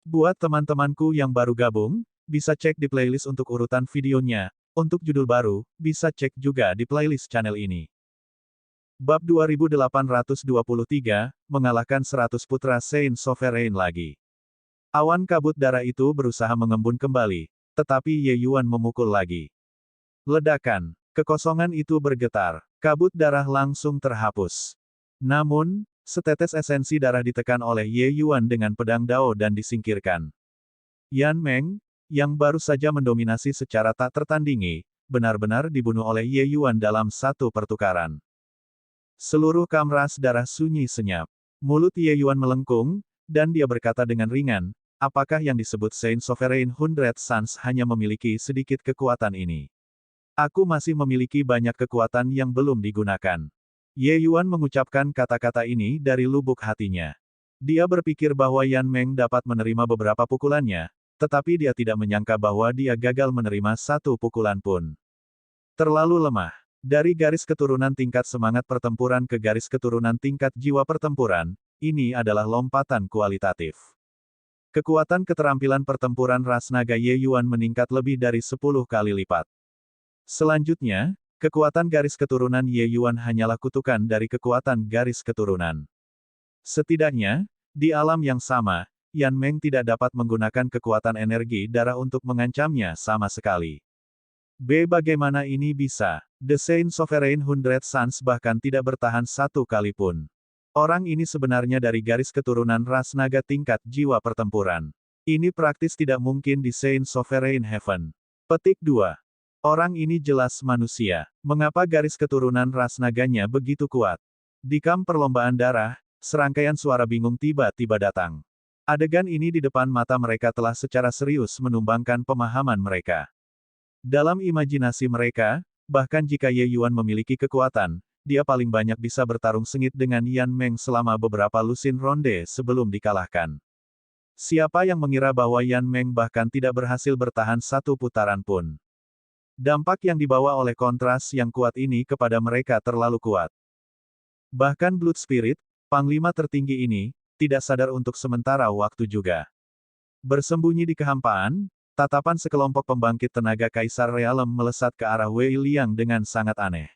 Buat teman-temanku yang baru gabung, bisa cek di playlist untuk urutan videonya. Untuk judul baru, bisa cek juga di playlist channel ini. Bab 2823, mengalahkan 100 putra Saint Sovereign lagi. Awan kabut darah itu berusaha mengembun kembali, tetapi Ye Yuan memukul lagi. Ledakan, kekosongan itu bergetar, kabut darah langsung terhapus. Namun, setetes esensi darah ditekan oleh Ye Yuan dengan pedang Dao dan disingkirkan. Yan Meng, yang baru saja mendominasi secara tak tertandingi, benar-benar dibunuh oleh Ye Yuan dalam satu pertukaran. Seluruh kamras darah sunyi senyap. Mulut Ye Yuan melengkung, dan dia berkata dengan ringan, apakah yang disebut Saint Sovereign Hundred Suns hanya memiliki sedikit kekuatan ini? Aku masih memiliki banyak kekuatan yang belum digunakan. Ye Yuan mengucapkan kata-kata ini dari lubuk hatinya. Dia berpikir bahwa Yan Meng dapat menerima beberapa pukulannya, tetapi dia tidak menyangka bahwa dia gagal menerima satu pukulan pun. Terlalu lemah. Dari garis keturunan tingkat semangat pertempuran ke garis keturunan tingkat jiwa pertempuran, ini adalah lompatan kualitatif. Kekuatan keterampilan pertempuran ras naga Ye Yuan meningkat lebih dari 10 kali lipat. Selanjutnya, kekuatan garis keturunan Ye Yuan hanyalah kutukan dari kekuatan garis keturunan. Setidaknya, di alam yang sama, Yan Meng tidak dapat menggunakan kekuatan energi darah untuk mengancamnya sama sekali. Bagaimana ini bisa? The Saint Sovereign Hundred Suns bahkan tidak bertahan satu kali pun. Orang ini sebenarnya dari garis keturunan ras naga tingkat jiwa pertempuran. Ini praktis tidak mungkin di Saint Sovereign Heaven. Petik 2. Orang ini jelas manusia. Mengapa garis keturunan ras naganya begitu kuat? Di kamp perlombaan darah, serangkaian suara bingung tiba-tiba datang. Adegan ini di depan mata mereka telah secara serius menumbangkan pemahaman mereka. Dalam imajinasi mereka, bahkan jika Ye Yuan memiliki kekuatan, dia paling banyak bisa bertarung sengit dengan Yan Meng selama beberapa lusin ronde sebelum dikalahkan. Siapa yang mengira bahwa Yan Meng bahkan tidak berhasil bertahan satu putaran pun? Dampak yang dibawa oleh kontras yang kuat ini kepada mereka terlalu kuat. Bahkan Blood Spirit, panglima tertinggi ini, tidak sadar untuk sementara waktu juga. Bersembunyi di kehampaan, tatapan sekelompok pembangkit tenaga Kaisar Realem melesat ke arah Wei Liang dengan sangat aneh.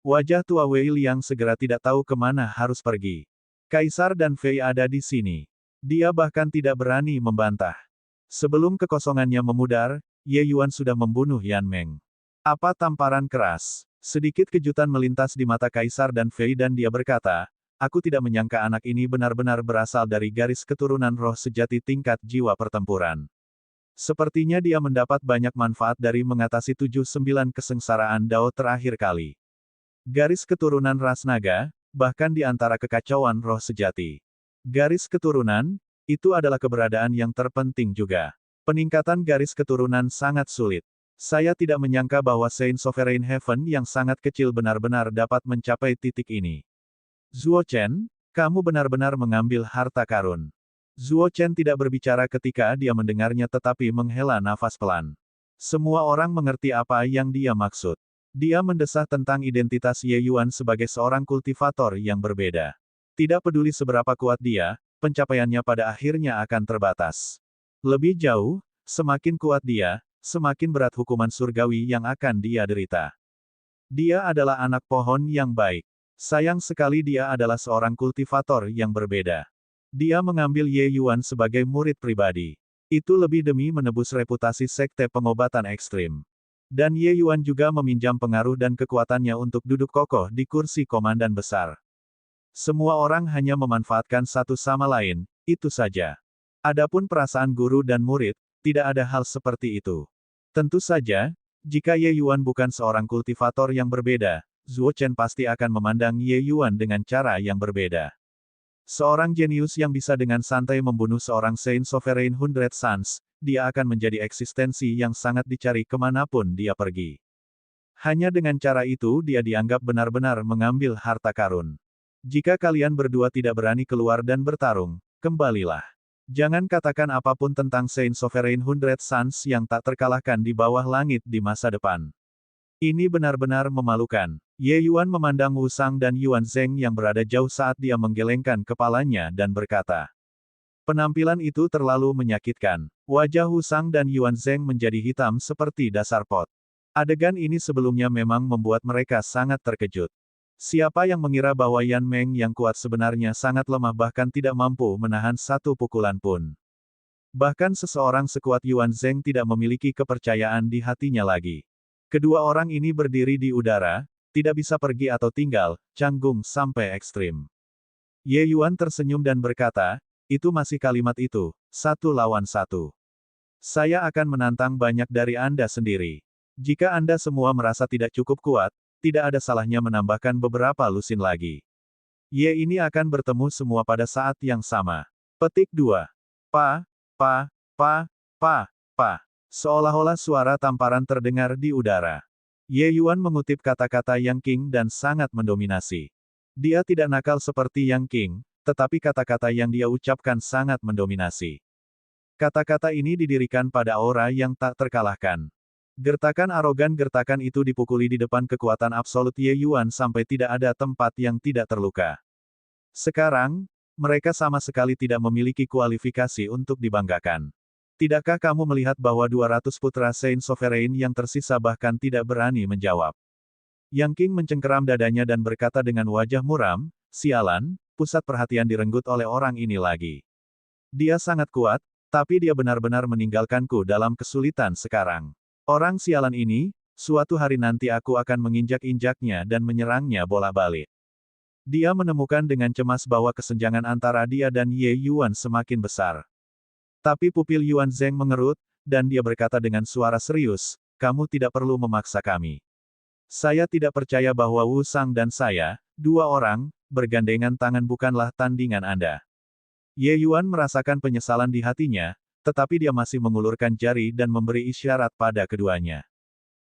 Wajah tua Wei Liang segera tidak tahu kemana harus pergi. Kaisar dan Fei ada di sini. Dia bahkan tidak berani membantah. Sebelum kekosongannya memudar, Ye Yuan sudah membunuh Yan Meng. Apa tamparan keras? Sedikit kejutan melintas di mata Kaisar dan Fei dan dia berkata, aku tidak menyangka anak ini benar-benar berasal dari garis keturunan roh sejati tingkat jiwa pertempuran. Sepertinya dia mendapat banyak manfaat dari mengatasi 7-9 kesengsaraan Dao terakhir kali. Garis keturunan ras naga, bahkan di antara kekacauan roh sejati. Garis keturunan, itu adalah keberadaan yang terpenting juga. Peningkatan garis keturunan sangat sulit. Saya tidak menyangka bahwa Saint Sovereign Heaven yang sangat kecil benar-benar dapat mencapai titik ini. Zuo Chen, kamu benar-benar mengambil harta karun. Zuo Chen tidak berbicara ketika dia mendengarnya tetapi menghela nafas pelan. Semua orang mengerti apa yang dia maksud. Dia mendesah tentang identitas Ye Yuan sebagai seorang kultivator yang berbeda. Tidak peduli seberapa kuat dia, pencapaiannya pada akhirnya akan terbatas. Lebih jauh, semakin kuat dia, semakin berat hukuman surgawi yang akan dia derita. Dia adalah anak pohon yang baik. Sayang sekali dia adalah seorang kultivator yang berbeda. Dia mengambil Ye Yuan sebagai murid pribadi. Itu lebih demi menebus reputasi sekte pengobatan ekstrim. Dan Ye Yuan juga meminjam pengaruh dan kekuatannya untuk duduk kokoh di kursi komandan besar. Semua orang hanya memanfaatkan satu sama lain, itu saja. Adapun perasaan guru dan murid, tidak ada hal seperti itu. Tentu saja, jika Ye Yuan bukan seorang kultivator yang berbeda, Zuo Chen pasti akan memandang Ye Yuan dengan cara yang berbeda. Seorang jenius yang bisa dengan santai membunuh seorang Saint Sovereign Hundred Suns, dia akan menjadi eksistensi yang sangat dicari kemanapun dia pergi. Hanya dengan cara itu dia dianggap benar-benar mengambil harta karun. Jika kalian berdua tidak berani keluar dan bertarung, kembalilah. Jangan katakan apapun tentang Saint Sovereign Hundred Suns yang tak terkalahkan di bawah langit di masa depan. Ini benar-benar memalukan. Ye Yuan memandang Wu Sang dan Yuan Zheng yang berada jauh saat dia menggelengkan kepalanya dan berkata, Penampilan itu terlalu menyakitkan. Wajah Wu Sang dan Yuan Zheng menjadi hitam seperti dasar pot. Adegan ini sebelumnya memang membuat mereka sangat terkejut. Siapa yang mengira bahwa Yan Meng yang kuat sebenarnya sangat lemah bahkan tidak mampu menahan satu pukulan pun. Bahkan seseorang sekuat Yuan Zheng tidak memiliki kepercayaan di hatinya lagi. Kedua orang ini berdiri di udara, tidak bisa pergi atau tinggal, canggung sampai ekstrim. Ye Yuan tersenyum dan berkata, itu masih kalimat itu, 1 lawan 1. Saya akan menantang banyak dari Anda sendiri. Jika Anda semua merasa tidak cukup kuat, tidak ada salahnya menambahkan beberapa lusin lagi. Ye ini akan bertemu semua pada saat yang sama. Petik 2. Pa, pa, pa, pa, pa. Seolah-olah suara tamparan terdengar di udara. Ye Yuan mengutip kata-kata Yang Qing dan sangat mendominasi. Dia tidak nakal seperti Yang Qing, tetapi kata-kata yang dia ucapkan sangat mendominasi. Kata-kata ini didirikan pada aura yang tak terkalahkan. Gertakan arogan gertakan itu dipukuli di depan kekuatan absolut Ye Yuan sampai tidak ada tempat yang tidak terluka. Sekarang, mereka sama sekali tidak memiliki kualifikasi untuk dibanggakan. Tidakkah kamu melihat bahwa 200 putra Saint Sovereign yang tersisa bahkan tidak berani menjawab? Yang Qing mencengkeram dadanya dan berkata dengan wajah muram, sialan, pusat perhatian direnggut oleh orang ini lagi. Dia sangat kuat, tapi dia benar-benar meninggalkanku dalam kesulitan sekarang. Orang sialan ini, suatu hari nanti aku akan menginjak-injaknya dan menyerangnya bolak-balik. Dia menemukan dengan cemas bahwa kesenjangan antara dia dan Ye Yuan semakin besar. Tapi pupil Yuan Zheng mengerut, dan dia berkata dengan suara serius, kamu tidak perlu memaksa kami. Saya tidak percaya bahwa Wu Sang dan saya, dua orang, bergandengan tangan bukanlah tandingan Anda. Ye Yuan merasakan penyesalan di hatinya, tetapi dia masih mengulurkan jari dan memberi isyarat pada keduanya.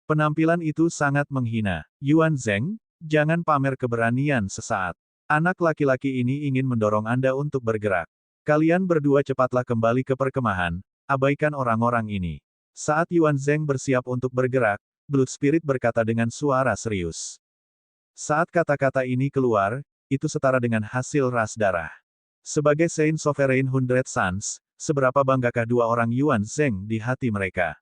Penampilan itu sangat menghina. Yuan Zheng, jangan pamer keberanian sesaat. Anak laki-laki ini ingin mendorong Anda untuk bergerak. Kalian berdua cepatlah kembali ke perkemahan, abaikan orang-orang ini. Saat Yuan Zheng bersiap untuk bergerak, Blood Spirit berkata dengan suara serius. Saat kata-kata ini keluar, itu setara dengan hasil ras darah. Sebagai Saint Sovereign 100 Suns, seberapa banggakah dua orang Yuan Zheng di hati mereka?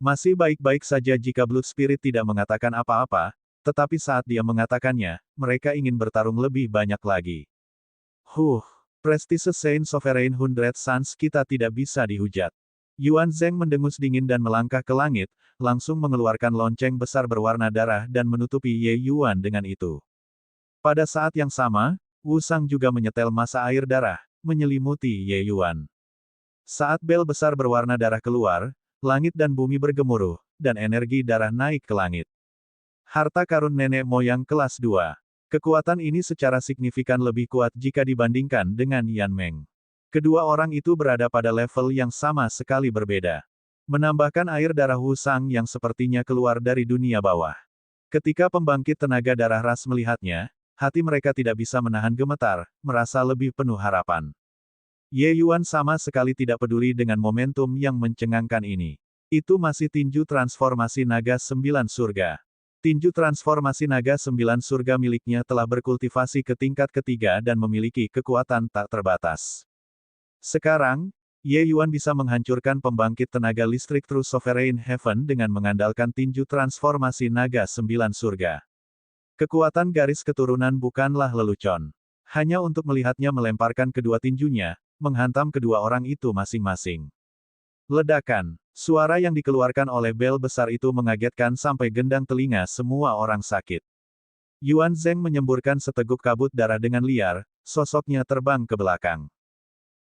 Masih baik-baik saja jika Blood Spirit tidak mengatakan apa-apa, tetapi saat dia mengatakannya, mereka ingin bertarung lebih banyak lagi. Prestise Saint Sovereign 100 Suns kita tidak bisa dihujat. Yuan Zheng mendengus dingin dan melangkah ke langit, langsung mengeluarkan lonceng besar berwarna darah dan menutupi Ye Yuan dengan itu. Pada saat yang sama, Wu Sang juga menyetel masa air darah, menyelimuti Ye Yuan. Saat bel besar berwarna darah keluar, langit dan bumi bergemuruh, dan energi darah naik ke langit. Harta karun nenek moyang kelas 2. Kekuatan ini secara signifikan lebih kuat jika dibandingkan dengan Yan Meng. Kedua orang itu berada pada level yang sama sekali berbeda. Menambahkan air darah Wu Sang yang sepertinya keluar dari dunia bawah. Ketika pembangkit tenaga darah ras melihatnya, hati mereka tidak bisa menahan gemetar, merasa lebih penuh harapan. Ye Yuan sama sekali tidak peduli dengan momentum yang mencengangkan ini. Itu masih tinju transformasi naga 9 surga. Tinju transformasi naga 9 surga miliknya telah berkultivasi ke tingkat ketiga dan memiliki kekuatan tak terbatas. Sekarang, Ye Yuan bisa menghancurkan pembangkit tenaga listrik True Sovereign Heaven dengan mengandalkan tinju transformasi naga 9 surga. Kekuatan garis keturunan bukanlah lelucon. Hanya untuk melihatnya melemparkan kedua tinjunya, menghantam kedua orang itu masing-masing. Ledakan. Suara yang dikeluarkan oleh bel besar itu mengagetkan sampai gendang telinga semua orang sakit. Yuan Zheng menyemburkan seteguk kabut darah dengan liar, sosoknya terbang ke belakang.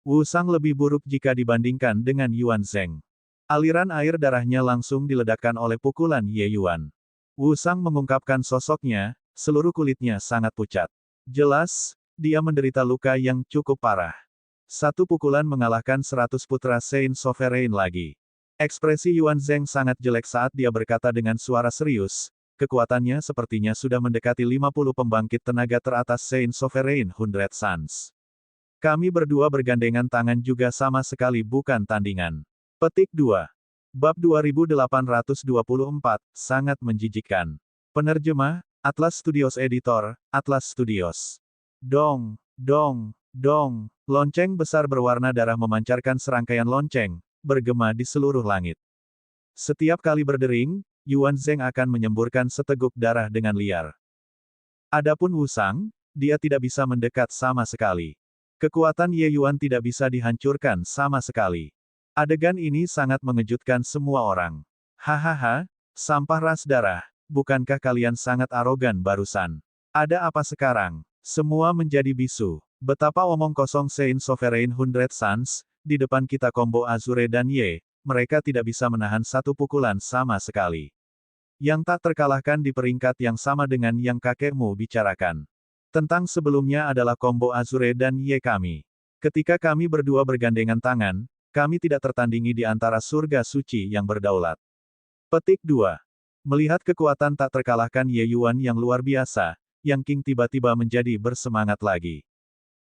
Wu Sang lebih buruk jika dibandingkan dengan Yuan Zheng. Aliran air darahnya langsung diledakkan oleh pukulan Ye Yuan. Wu Sang mengungkapkan sosoknya, seluruh kulitnya sangat pucat. Jelas, dia menderita luka yang cukup parah. Satu pukulan mengalahkan 100 putra Saint Sovereign lagi. Ekspresi Yuan Zheng sangat jelek saat dia berkata dengan suara serius, kekuatannya sepertinya sudah mendekati 50 pembangkit tenaga teratas Saint Sovereign 100 Suns. Kami berdua bergandengan tangan juga sama sekali bukan tandingan. Petik 2. Bab 2824, sangat menjijikkan. Penerjemah, Atlas Studios Editor, Atlas Studios. Dong, dong, dong. Lonceng besar berwarna darah memancarkan serangkaian lonceng, bergema di seluruh langit. Setiap kali berdering, Yuan Zheng akan menyemburkan seteguk darah dengan liar. Adapun Wu Sang, dia tidak bisa mendekat sama sekali. Kekuatan Ye Yuan tidak bisa dihancurkan sama sekali. Adegan ini sangat mengejutkan semua orang. Hahaha, sampah ras darah, bukankah kalian sangat arogan barusan? Ada apa sekarang? Semua menjadi bisu. Betapa omong kosong Saint Sovereign Hundred Suns, di depan kita combo Azure dan Ye, mereka tidak bisa menahan satu pukulan sama sekali. Yang tak terkalahkan di peringkat yang sama dengan yang kakekmu bicarakan. Tentang sebelumnya adalah combo Azure dan Ye kami. Ketika kami berdua bergandengan tangan, kami tidak tertandingi di antara surga suci yang berdaulat. Petik 2. Melihat kekuatan tak terkalahkan Ye Yuan yang luar biasa, Yang King tiba-tiba menjadi bersemangat lagi.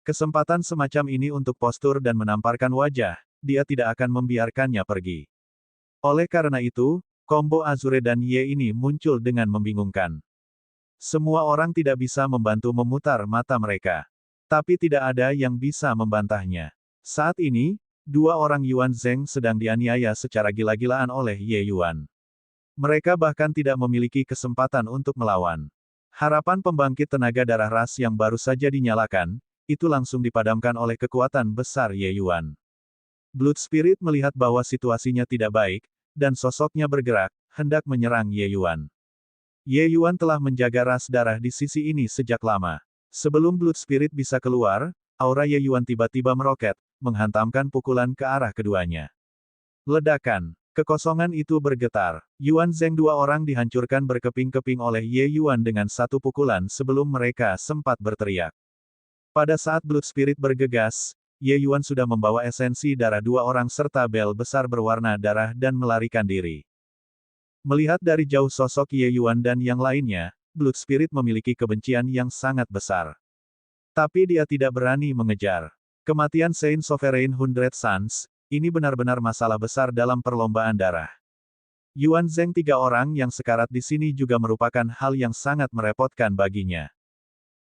Kesempatan semacam ini untuk postur dan menamparkan wajah, dia tidak akan membiarkannya pergi. Oleh karena itu, combo Azure dan Ye ini muncul dengan membingungkan. Semua orang tidak bisa membantu memutar mata mereka. Tapi tidak ada yang bisa membantahnya. Saat ini, dua orang Yuan Zheng sedang dianiaya secara gila-gilaan oleh Ye Yuan. Mereka bahkan tidak memiliki kesempatan untuk melawan. Harapan pembangkit tenaga darah ras yang baru saja dinyalakan, itu langsung dipadamkan oleh kekuatan besar Ye Yuan. Blood Spirit melihat bahwa situasinya tidak baik, dan sosoknya bergerak, hendak menyerang Ye Yuan. Ye Yuan telah menjaga ras darah di sisi ini sejak lama. Sebelum Blood Spirit bisa keluar, aura Ye Yuan tiba-tiba meroket, menghantamkan pukulan ke arah keduanya. Ledakan. Kekosongan itu bergetar. Yuan Zheng dua orang dihancurkan berkeping-keping oleh Ye Yuan dengan satu pukulan sebelum mereka sempat berteriak. Pada saat Blood Spirit bergegas, Ye Yuan sudah membawa esensi darah dua orang serta bel besar berwarna darah dan melarikan diri. Melihat dari jauh sosok Ye Yuan dan yang lainnya, Blood Spirit memiliki kebencian yang sangat besar. Tapi dia tidak berani mengejar. Kematian Saint Sovereign Hundred Suns, ini benar-benar masalah besar dalam perlombaan darah. Yuan Zheng tiga orang yang sekarat di sini juga merupakan hal yang sangat merepotkan baginya.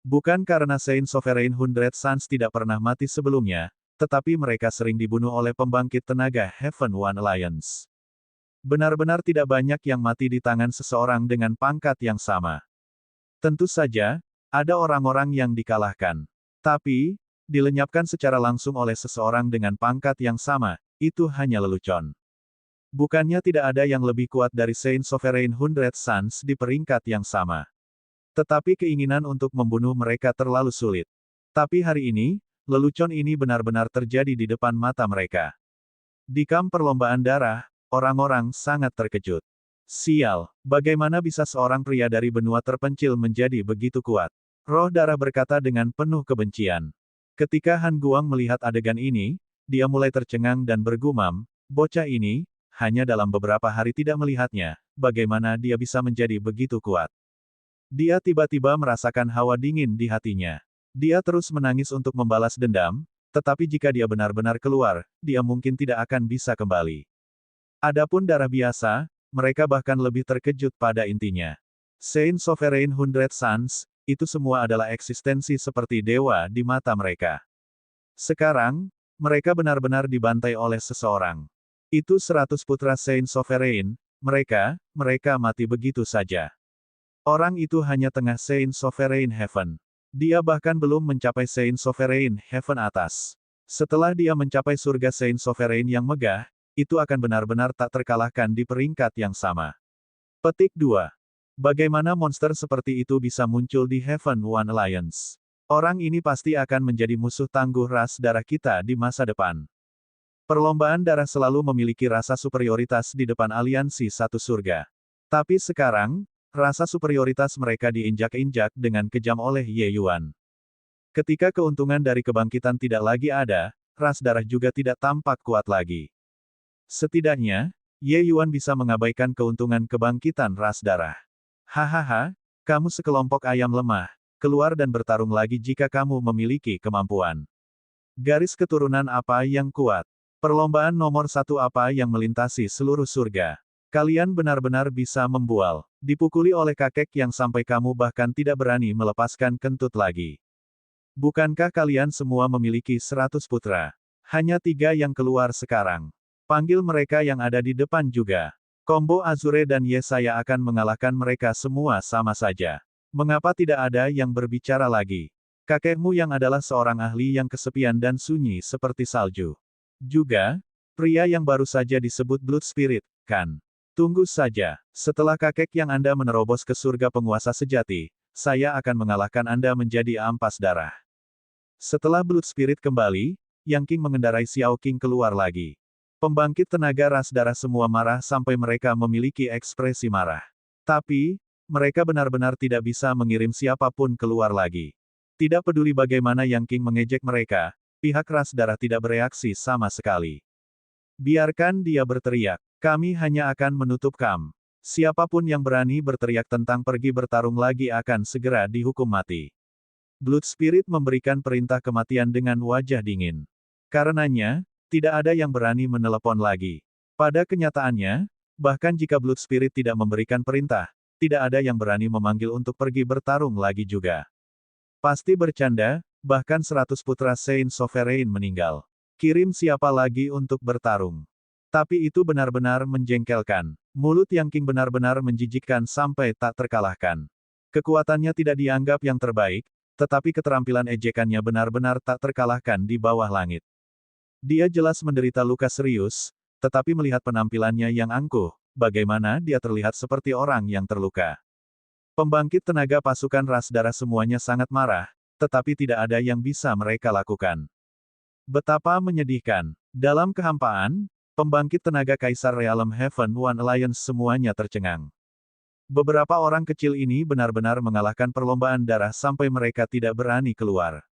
Bukan karena Saint Sovereign Hundred Suns tidak pernah mati sebelumnya, tetapi mereka sering dibunuh oleh pembangkit tenaga Heaven One Alliance. Benar-benar tidak banyak yang mati di tangan seseorang dengan pangkat yang sama. Tentu saja, ada orang-orang yang dikalahkan. Tapi, dilenyapkan secara langsung oleh seseorang dengan pangkat yang sama, itu hanya lelucon. Bukannya tidak ada yang lebih kuat dari Saint Sovereign Hundred Suns di peringkat yang sama. Tetapi keinginan untuk membunuh mereka terlalu sulit. Tapi hari ini, lelucon ini benar-benar terjadi di depan mata mereka. Di kamp perlombaan darah, orang-orang sangat terkejut. Sial, bagaimana bisa seorang pria dari benua terpencil menjadi begitu kuat? Roh darah berkata dengan penuh kebencian. Ketika Han Guang melihat adegan ini, dia mulai tercengang dan bergumam, bocah ini, hanya dalam beberapa hari tidak melihatnya, bagaimana dia bisa menjadi begitu kuat. Dia tiba-tiba merasakan hawa dingin di hatinya. Dia terus menangis untuk membalas dendam, tetapi jika dia benar-benar keluar, dia mungkin tidak akan bisa kembali. Adapun darah biasa, mereka bahkan lebih terkejut pada intinya. Saint Sovereign Hundred Suns, itu semua adalah eksistensi seperti dewa di mata mereka. Sekarang, mereka benar-benar dibantai oleh seseorang. Itu 100 putra Saint Sovereign, mereka mati begitu saja. Orang itu hanya tengah Saint Sovereign Heaven. Dia bahkan belum mencapai Saint Sovereign Heaven atas. Setelah dia mencapai surga Saint Sovereign yang megah, itu akan benar-benar tak terkalahkan di peringkat yang sama. Petik 2. Bagaimana monster seperti itu bisa muncul di Heaven One Alliance? Orang ini pasti akan menjadi musuh tangguh ras darah kita di masa depan. Perlombaan darah selalu memiliki rasa superioritas di depan aliansi satu surga. Tapi sekarang, rasa superioritas mereka diinjak-injak dengan kejam oleh Ye Yuan. Ketika keuntungan dari kebangkitan tidak lagi ada, ras darah juga tidak tampak kuat lagi. Setidaknya, Ye Yuan bisa mengabaikan keuntungan kebangkitan ras darah. Hahaha, kamu sekelompok ayam lemah, keluar dan bertarung lagi jika kamu memiliki kemampuan. Garis keturunan apa yang kuat? Perlombaan nomor 1 apa yang melintasi seluruh surga? Kalian benar-benar bisa membual, dipukuli oleh kakek yang sampai kamu bahkan tidak berani melepaskan kentut lagi. Bukankah kalian semua memiliki 100 putra? Hanya 3 yang keluar sekarang. Panggil mereka yang ada di depan juga. Combo Azure dan Yesaya akan mengalahkan mereka semua sama saja. Mengapa tidak ada yang berbicara lagi? Kakekmu yang adalah seorang ahli yang kesepian dan sunyi seperti salju. Juga, pria yang baru saja disebut Blood Spirit, kan? Tunggu saja, setelah kakek yang Anda menerobos ke surga penguasa sejati, saya akan mengalahkan Anda menjadi ampas darah. Setelah Blood Spirit kembali, Yang King mengendarai Xiao King keluar lagi. Pembangkit tenaga ras darah semua marah sampai mereka memiliki ekspresi marah. Tapi, mereka benar-benar tidak bisa mengirim siapapun keluar lagi. Tidak peduli bagaimana Yang King mengejek mereka, pihak ras darah tidak bereaksi sama sekali. Biarkan dia berteriak. Kami hanya akan menutup kam. Siapapun yang berani berteriak tentang pergi bertarung lagi akan segera dihukum mati. Blood Spirit memberikan perintah kematian dengan wajah dingin. Karenanya, tidak ada yang berani menelepon lagi. Pada kenyataannya, bahkan jika Blood Spirit tidak memberikan perintah, tidak ada yang berani memanggil untuk pergi bertarung lagi juga. Pasti bercanda, bahkan 100 putra Saint Sovereign meninggal. Kirim siapa lagi untuk bertarung? Tapi itu benar-benar menjengkelkan. Mulut Yang King benar-benar menjijikkan sampai tak terkalahkan. Kekuatannya tidak dianggap yang terbaik, tetapi keterampilan ejekannya benar-benar tak terkalahkan di bawah langit. Dia jelas menderita luka serius, tetapi melihat penampilannya yang angkuh, bagaimana dia terlihat seperti orang yang terluka. Pembangkit tenaga pasukan ras darah semuanya sangat marah, tetapi tidak ada yang bisa mereka lakukan. Betapa menyedihkan. Dalam kehampaan, pembangkit tenaga Kaisar Realm Heaven One Alliance semuanya tercengang. Beberapa orang kecil ini benar-benar mengalahkan perlombaan darah sampai mereka tidak berani keluar.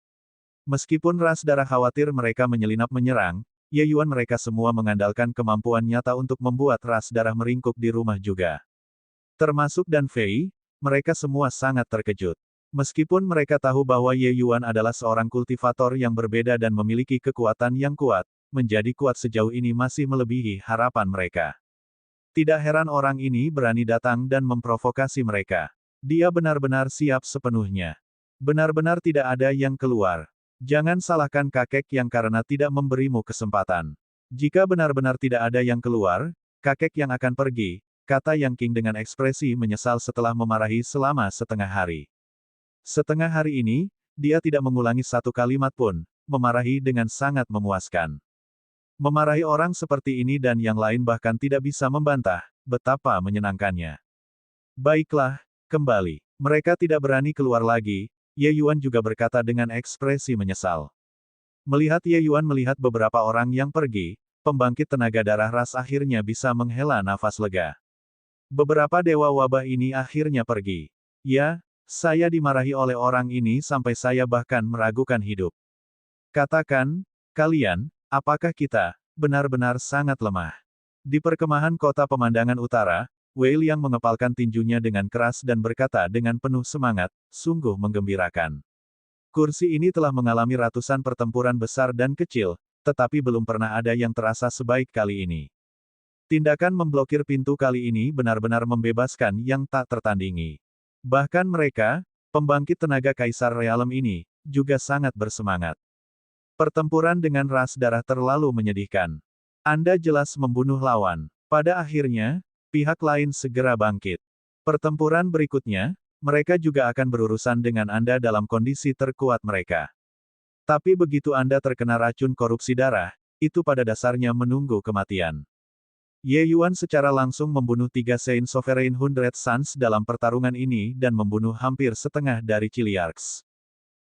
Meskipun ras darah khawatir mereka menyelinap menyerang, Ye Yuan mereka semua mengandalkan kemampuan nyata untuk membuat ras darah meringkuk di rumah juga. Termasuk Dan Fei, mereka semua sangat terkejut. Meskipun mereka tahu bahwa Ye Yuan adalah seorang kultivator yang berbeda dan memiliki kekuatan yang kuat, menjadi kuat sejauh ini masih melebihi harapan mereka. Tidak heran orang ini berani datang dan memprovokasi mereka. Dia benar-benar siap sepenuhnya. Benar-benar tidak ada yang keluar. Jangan salahkan kakek yang karena tidak memberimu kesempatan. Jika benar-benar tidak ada yang keluar, kakek yang akan pergi, kata Yang King dengan ekspresi menyesal setelah memarahi selama setengah hari. Setengah hari ini, dia tidak mengulangi satu kalimat pun, memarahi dengan sangat memuaskan. Memarahi orang seperti ini dan yang lain bahkan tidak bisa membantah, betapa menyenangkannya. Baiklah, kembali. Mereka tidak berani keluar lagi, Ye Yuan juga berkata dengan ekspresi menyesal. Melihat Ye Yuan melihat beberapa orang yang pergi, pembangkit tenaga darah ras akhirnya bisa menghela nafas lega. Beberapa dewa wabah ini akhirnya pergi. Ya, saya dimarahi oleh orang ini sampai saya bahkan meragukan hidup. Katakan, kalian, apakah kita benar-benar sangat lemah? Di perkemahan kota pemandangan utara, Wei Liang mengepalkan tinjunya dengan keras dan berkata dengan penuh semangat, sungguh menggembirakan. Kursi ini telah mengalami ratusan pertempuran besar dan kecil, tetapi belum pernah ada yang terasa sebaik kali ini. Tindakan memblokir pintu kali ini benar-benar membebaskan yang tak tertandingi. Bahkan mereka, pembangkit tenaga Kaisar Realm ini, juga sangat bersemangat. Pertempuran dengan ras darah terlalu menyedihkan. Anda jelas membunuh lawan. Pada akhirnya, pihak lain segera bangkit. Pertempuran berikutnya, mereka juga akan berurusan dengan Anda dalam kondisi terkuat mereka. Tapi begitu Anda terkena racun korupsi darah, itu pada dasarnya menunggu kematian. Ye Yuan secara langsung membunuh 3 Saint Sovereign Hundred Suns dalam pertarungan ini dan membunuh hampir setengah dari Chiliarchs.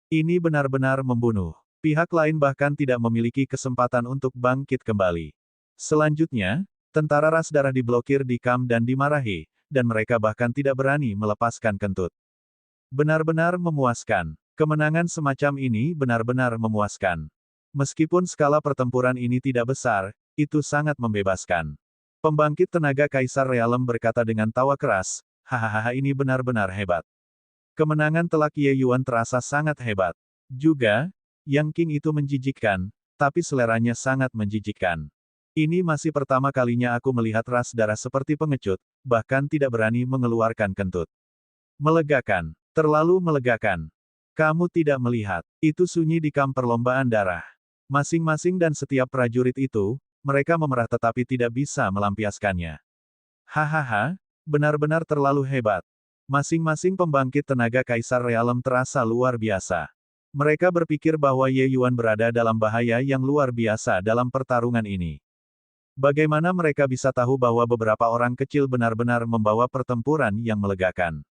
Ini benar-benar membunuh. Pihak lain bahkan tidak memiliki kesempatan untuk bangkit kembali. Selanjutnya, tentara ras darah diblokir di kam dan dimarahi, dan mereka bahkan tidak berani melepaskan kentut. Benar-benar memuaskan. Kemenangan semacam ini benar-benar memuaskan. Meskipun skala pertempuran ini tidak besar, itu sangat membebaskan. Pembangkit tenaga Kaisar Realm berkata dengan tawa keras, hahaha ini benar-benar hebat. Kemenangan telak Ye Yuan terasa sangat hebat. Juga, Yang King itu menjijikkan, tapi seleranya sangat menjijikkan. Ini masih pertama kalinya aku melihat ras darah seperti pengecut, bahkan tidak berani mengeluarkan kentut. Melegakan, terlalu melegakan. Kamu tidak melihat. Itu sunyi di kamp perlombaan darah. Masing-masing dan setiap prajurit itu, mereka memerah tetapi tidak bisa melampiaskannya. Hahaha, benar-benar terlalu hebat. Masing-masing pembangkit tenaga Kaisar Realem terasa luar biasa. Mereka berpikir bahwa Ye Yuan berada dalam bahaya yang luar biasa dalam pertarungan ini. Bagaimana mereka bisa tahu bahwa beberapa orang kecil benar-benar membawa pertempuran yang melegakan?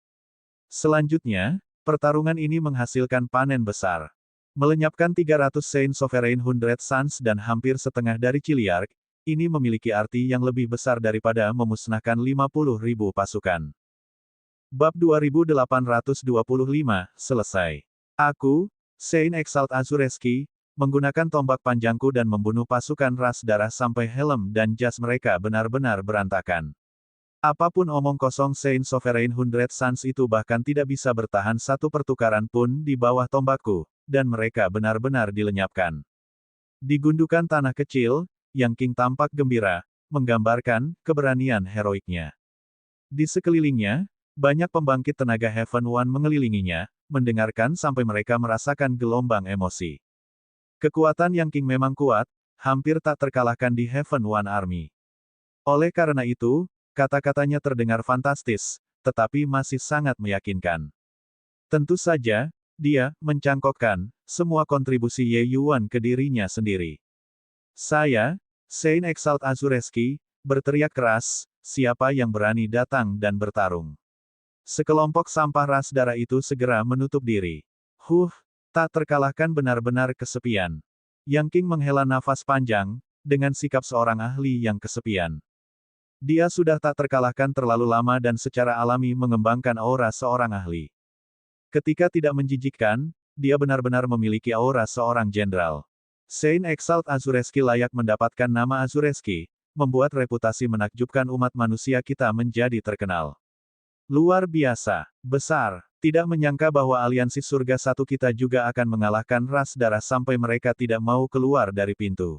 Selanjutnya, pertarungan ini menghasilkan panen besar. Melenyapkan 300 Saint Sovereign Hundred Suns dan hampir setengah dari Chiliark, ini memiliki arti yang lebih besar daripada memusnahkan 50.000 pasukan. Bab 2825, selesai. Aku, Saint Exalt Azureski, menggunakan tombak panjangku dan membunuh pasukan ras darah sampai helm dan jas mereka benar-benar berantakan. Apapun omong kosong Saint Sovereign Hundred Suns itu bahkan tidak bisa bertahan satu pertukaran pun di bawah tombakku, dan mereka benar-benar dilenyapkan. Di gundukan tanah kecil, Yang King tampak gembira, menggambarkan keberanian heroiknya. Di sekelilingnya, banyak pembangkit tenaga Heaven One mengelilinginya, mendengarkan sampai mereka merasakan gelombang emosi. Kekuatan Yang King memang kuat, hampir tak terkalahkan di Heaven One Army. Oleh karena itu, kata-katanya terdengar fantastis, tetapi masih sangat meyakinkan. Tentu saja, dia mencangkokkan semua kontribusi Ye Yuan ke dirinya sendiri. Saya, Saint Exalt Azureski, berteriak keras, siapa yang berani datang dan bertarung. Sekelompok sampah ras darah itu segera menutup diri. Tak terkalahkan benar-benar kesepian. Yang King menghela nafas panjang, dengan sikap seorang ahli yang kesepian. Dia sudah tak terkalahkan terlalu lama dan secara alami mengembangkan aura seorang ahli. Ketika tidak menjijikkan, dia benar-benar memiliki aura seorang jenderal. Saint Exalt Azureski layak mendapatkan nama Azureski, membuat reputasi menakjubkan umat manusia kita menjadi terkenal. Luar biasa, besar, tidak menyangka bahwa aliansi surga satu kita juga akan mengalahkan ras darah sampai mereka tidak mau keluar dari pintu.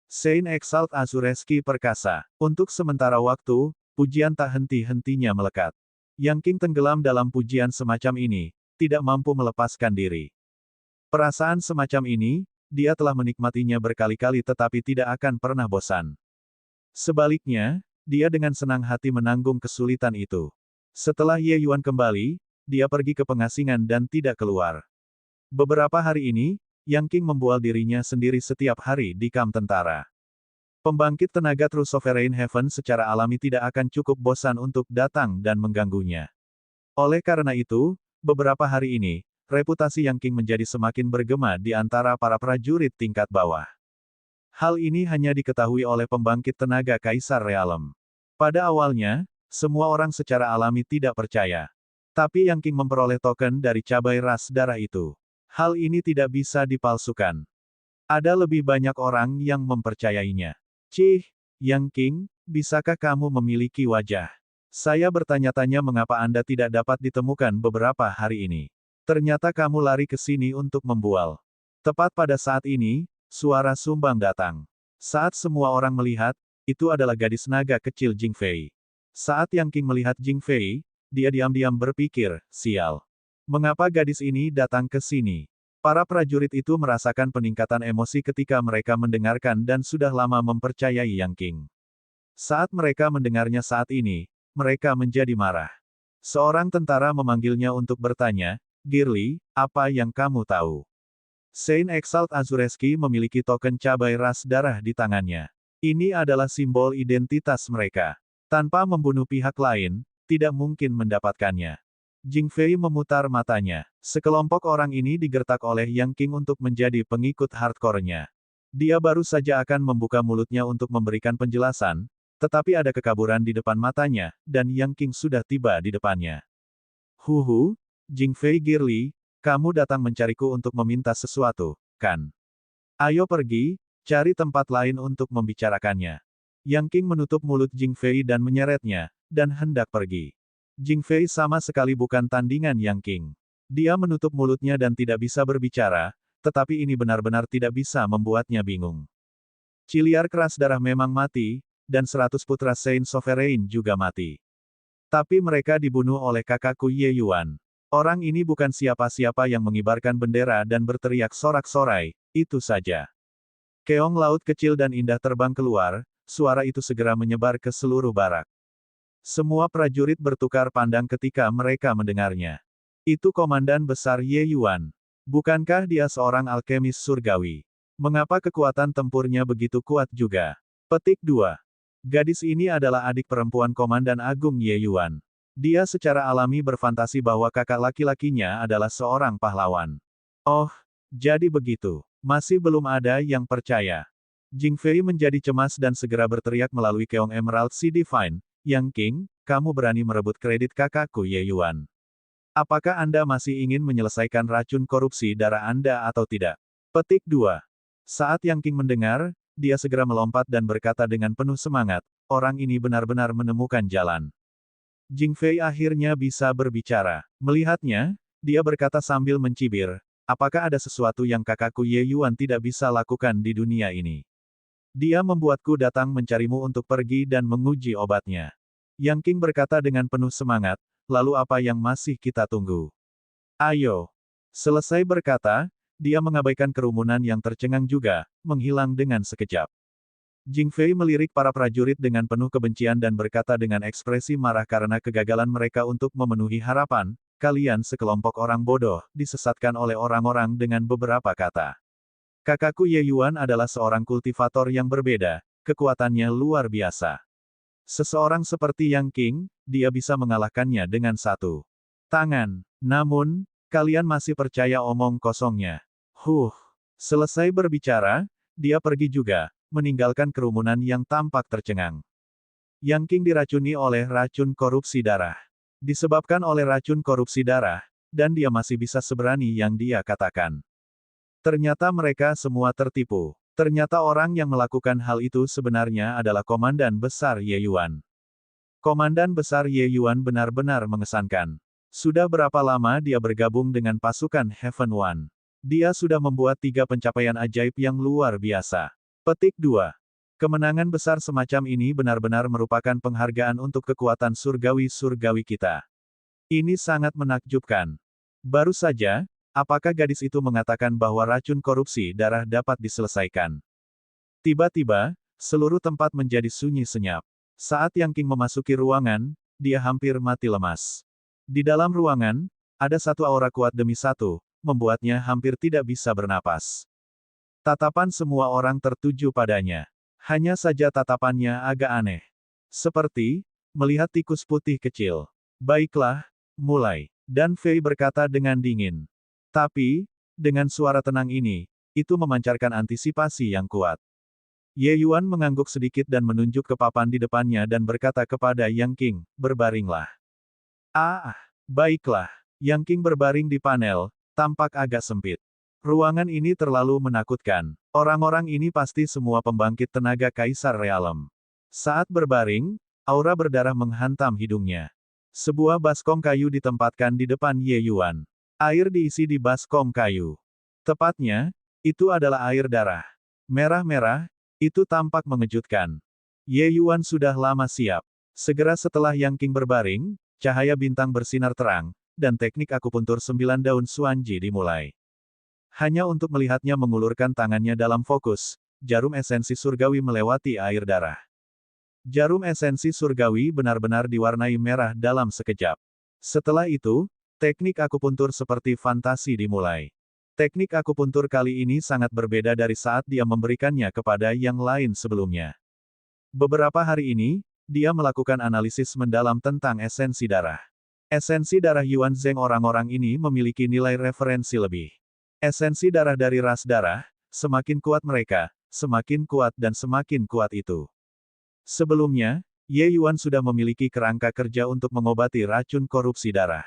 Saint Exalt Azureski perkasa. Untuk sementara waktu, pujian tak henti-hentinya melekat. Yang King tenggelam dalam pujian semacam ini, tidak mampu melepaskan diri. Perasaan semacam ini, dia telah menikmatinya berkali-kali tetapi tidak akan pernah bosan. Sebaliknya, dia dengan senang hati menanggung kesulitan itu. Setelah Ye Yuan kembali, dia pergi ke pengasingan dan tidak keluar. Beberapa hari ini, Yang King membual dirinya sendiri setiap hari di kamp tentara. Pembangkit tenaga True Sovereign Heaven secara alami tidak akan cukup bosan untuk datang dan mengganggunya. Oleh karena itu, beberapa hari ini, reputasi Yang King menjadi semakin bergema di antara para prajurit tingkat bawah. Hal ini hanya diketahui oleh pembangkit tenaga Kaisar Realem. Pada awalnya, semua orang secara alami tidak percaya. Tapi Yang King memperoleh token dari cabai ras darah itu. Hal ini tidak bisa dipalsukan. Ada lebih banyak orang yang mempercayainya. Yang King, bisakah kamu memiliki wajah? Saya bertanya-tanya mengapa Anda tidak dapat ditemukan beberapa hari ini. Ternyata kamu lari ke sini untuk membual. Tepat pada saat ini, suara Sumbang datang. Saat semua orang melihat, itu adalah gadis naga kecil Jing Fei. Saat Yang King melihat Jing Fei, dia diam-diam berpikir, sial. Mengapa gadis ini datang ke sini? Para prajurit itu merasakan peningkatan emosi ketika mereka mendengarkan dan sudah lama mempercayai Yang King. Saat mereka mendengarnya saat ini, mereka menjadi marah. Seorang tentara memanggilnya untuk bertanya, Girly, apa yang kamu tahu? Saint Exalt Azureski memiliki token cabai ras darah di tangannya. Ini adalah simbol identitas mereka. Tanpa membunuh pihak lain, tidak mungkin mendapatkannya. Jing Fei memutar matanya. Sekelompok orang ini digertak oleh Yang King untuk menjadi pengikut hardcore-nya. Dia baru saja akan membuka mulutnya untuk memberikan penjelasan, tetapi ada kekaburan di depan matanya, dan Yang King sudah tiba di depannya. Jing Fei Girly, kamu datang mencariku untuk meminta sesuatu, kan? Ayo pergi, cari tempat lain untuk membicarakannya. Yang King menutup mulut Jing Fei dan menyeretnya, dan hendak pergi. Jing Fei sama sekali bukan tandingan Yang King. Dia menutup mulutnya dan tidak bisa berbicara, tetapi ini benar-benar tidak bisa membuatnya bingung. Chiliark ras darah memang mati, dan 100 putra Saint Sovereign juga mati. Tapi mereka dibunuh oleh kakakku Ye Yuan. Orang ini bukan siapa-siapa yang mengibarkan bendera dan berteriak sorak-sorai, itu saja. Keong laut kecil dan indah terbang keluar, suara itu segera menyebar ke seluruh barak. Semua prajurit bertukar pandang ketika mereka mendengarnya. Itu Komandan Besar Ye Yuan. Bukankah dia seorang alkemis surgawi? Mengapa kekuatan tempurnya begitu kuat juga? Petik 2. Gadis ini adalah adik perempuan Komandan Agung Ye Yuan. Dia secara alami berfantasi bahwa kakak laki-lakinya adalah seorang pahlawan. Oh, jadi begitu. Masih belum ada yang percaya. Jing Fei menjadi cemas dan segera berteriak melalui keong Emerald Sea Divine, "Yang King, kamu berani merebut kredit kakakku Ye Yuan. Apakah Anda masih ingin menyelesaikan racun korupsi darah Anda atau tidak?" Petik 2. Saat Yang King mendengar, dia segera melompat dan berkata dengan penuh semangat, "Orang ini benar-benar menemukan jalan." Jing Fei akhirnya bisa berbicara. Melihatnya, dia berkata sambil mencibir, "Apakah ada sesuatu yang kakakku Ye Yuan tidak bisa lakukan di dunia ini? Dia membuatku datang mencarimu untuk pergi dan menguji obatnya." Yang King berkata dengan penuh semangat, "Lalu apa yang masih kita tunggu? Ayo." Selesai berkata, dia mengabaikan kerumunan yang tercengang juga, menghilang dengan sekejap. Jing Fei melirik para prajurit dengan penuh kebencian dan berkata dengan ekspresi marah karena kegagalan mereka untuk memenuhi harapan, "Kalian sekelompok orang bodoh, disesatkan oleh orang-orang dengan beberapa kata. Kakakku Ye Yuan adalah seorang kultivator yang berbeda, kekuatannya luar biasa. Seseorang seperti Yang King, dia bisa mengalahkannya dengan satu tangan. Namun, kalian masih percaya omong kosongnya." Selesai berbicara, dia pergi juga, meninggalkan kerumunan yang tampak tercengang. Yang King diracuni oleh racun korupsi darah. Disebabkan oleh racun korupsi darah, dan dia masih bisa seberani yang dia katakan. Ternyata mereka semua tertipu. Ternyata orang yang melakukan hal itu sebenarnya adalah Komandan Besar Ye Yuan. Komandan Besar Ye Yuan benar-benar mengesankan. Sudah berapa lama dia bergabung dengan pasukan Heaven One? Dia sudah membuat 3 pencapaian ajaib yang luar biasa. Petik 2. Kemenangan besar semacam ini benar-benar merupakan penghargaan untuk kekuatan surgawi-surgawi kita. Ini sangat menakjubkan. Baru saja, apakah gadis itu mengatakan bahwa racun korupsi darah dapat diselesaikan? Tiba-tiba, seluruh tempat menjadi sunyi senyap. Saat Yang King memasuki ruangan, dia hampir mati lemas. Di dalam ruangan, ada satu aura kuat demi satu, membuatnya hampir tidak bisa bernapas. Tatapan semua orang tertuju padanya. Hanya saja tatapannya agak aneh. Seperti melihat tikus putih kecil. "Baiklah, mulai." Dan Fei berkata dengan dingin. Tapi, dengan suara tenang ini, itu memancarkan antisipasi yang kuat. Ye Yuan mengangguk sedikit dan menunjuk ke papan di depannya dan berkata kepada Yang King, "Berbaringlah." "Ah, baiklah." Yang King berbaring di panel, tampak agak sempit. Ruangan ini terlalu menakutkan. Orang-orang ini pasti semua pembangkit tenaga Kaisar Realem. Saat berbaring, aura berdarah menghantam hidungnya. Sebuah baskom kayu ditempatkan di depan Ye Yuan. Air diisi di baskom kayu. Tepatnya, itu adalah air darah. Merah-merah, itu tampak mengejutkan. Ye Yuan sudah lama siap. Segera setelah Yang King berbaring, cahaya bintang bersinar terang, dan teknik akupuntur 9 daun Suanji dimulai. Hanya untuk melihatnya mengulurkan tangannya dalam fokus, jarum esensi surgawi melewati air darah. Jarum esensi surgawi benar-benar diwarnai merah dalam sekejap. Setelah itu, teknik akupuntur seperti fantasi dimulai. Teknik akupuntur kali ini sangat berbeda dari saat dia memberikannya kepada yang lain sebelumnya. Beberapa hari ini, dia melakukan analisis mendalam tentang esensi darah. Esensi darah Yuan Zheng orang-orang ini memiliki nilai referensi lebih. Esensi darah dari ras darah, semakin kuat mereka, semakin kuat dan semakin kuat itu. Sebelumnya, Ye Yuan sudah memiliki kerangka kerja untuk mengobati racun korupsi darah.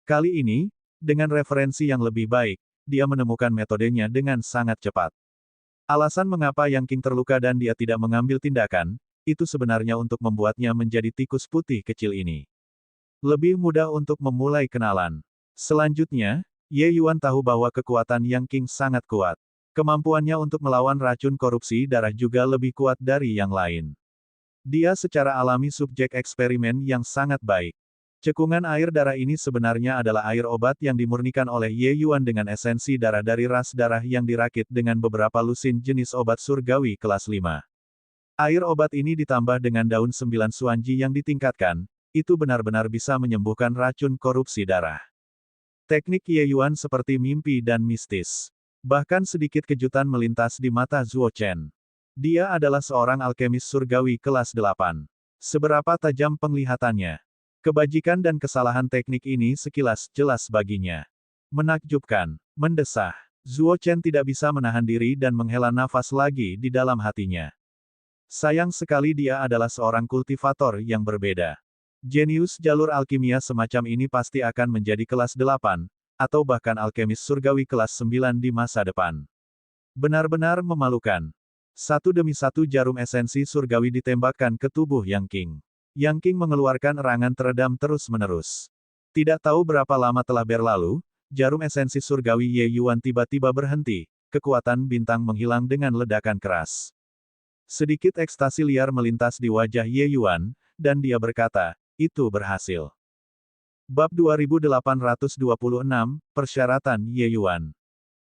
Kali ini, dengan referensi yang lebih baik, dia menemukan metodenya dengan sangat cepat. Alasan mengapa Yang King terluka dan dia tidak mengambil tindakan, itu sebenarnya untuk membuatnya menjadi tikus putih kecil ini. Lebih mudah untuk memulai kenalan. Selanjutnya, Ye Yuan tahu bahwa kekuatan Yang King sangat kuat. Kemampuannya untuk melawan racun korupsi darah juga lebih kuat dari yang lain. Dia secara alami subjek eksperimen yang sangat baik. Cekungan air darah ini sebenarnya adalah air obat yang dimurnikan oleh Ye Yuan dengan esensi darah dari ras darah yang dirakit dengan beberapa lusin jenis obat surgawi kelas 5. Air obat ini ditambah dengan daun 9 suanji yang ditingkatkan, itu benar-benar bisa menyembuhkan racun korupsi darah. Teknik Ye Yuan seperti mimpi dan mistis. Bahkan sedikit kejutan melintas di mata Zuo Chen. Dia adalah seorang alkemis surgawi kelas 8. Seberapa tajam penglihatannya? Kebajikan dan kesalahan teknik ini sekilas jelas baginya. Menakjubkan, mendesah. Zuo Chen tidak bisa menahan diri dan menghela nafas lagi di dalam hatinya. Sayang sekali dia adalah seorang kultivator yang berbeda. Jenius jalur alkimia semacam ini pasti akan menjadi kelas 8, atau bahkan alkemis surgawi kelas 9 di masa depan. Benar-benar memalukan. Satu demi satu jarum esensi surgawi ditembakkan ke tubuh Yang Qing. Yang Qing mengeluarkan erangan teredam terus-menerus. Tidak tahu berapa lama telah berlalu, jarum esensi surgawi Ye Yuan tiba-tiba berhenti, kekuatan bintang menghilang dengan ledakan keras. Sedikit ekstasi liar melintas di wajah Ye Yuan, dan dia berkata, itu berhasil. Bab 2826, Persyaratan Ye Yuan.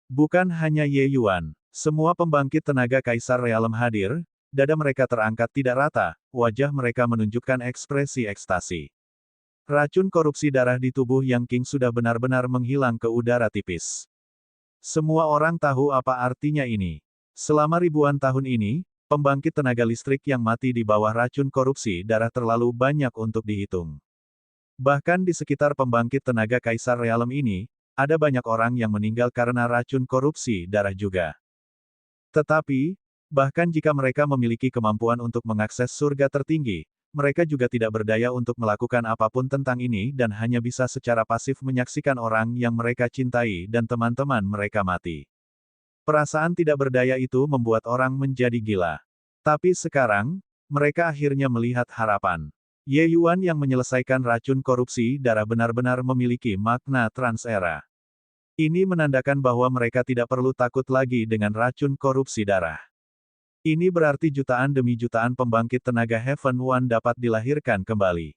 Bukan hanya Ye Yuan, semua pembangkit tenaga Kaisar Realem hadir, dada mereka terangkat tidak rata, wajah mereka menunjukkan ekspresi ekstasi. Racun korupsi darah di tubuh Yang Qing sudah benar-benar menghilang ke udara tipis. Semua orang tahu apa artinya ini. Selama ribuan tahun ini, pembangkit tenaga listrik yang mati di bawah racun korupsi darah terlalu banyak untuk dihitung. Bahkan di sekitar pembangkit tenaga Kaisar Realem ini, ada banyak orang yang meninggal karena racun korupsi darah juga. Tetapi, bahkan jika mereka memiliki kemampuan untuk mengakses surga tertinggi, mereka juga tidak berdaya untuk melakukan apapun tentang ini dan hanya bisa secara pasif menyaksikan orang yang mereka cintai dan teman-teman mereka mati. Perasaan tidak berdaya itu membuat orang menjadi gila. Tapi sekarang, mereka akhirnya melihat harapan. Ye Yuan yang menyelesaikan racun korupsi darah benar-benar memiliki makna transera. Ini menandakan bahwa mereka tidak perlu takut lagi dengan racun korupsi darah. Ini berarti jutaan demi jutaan pembangkit tenaga Heaven One dapat dilahirkan kembali.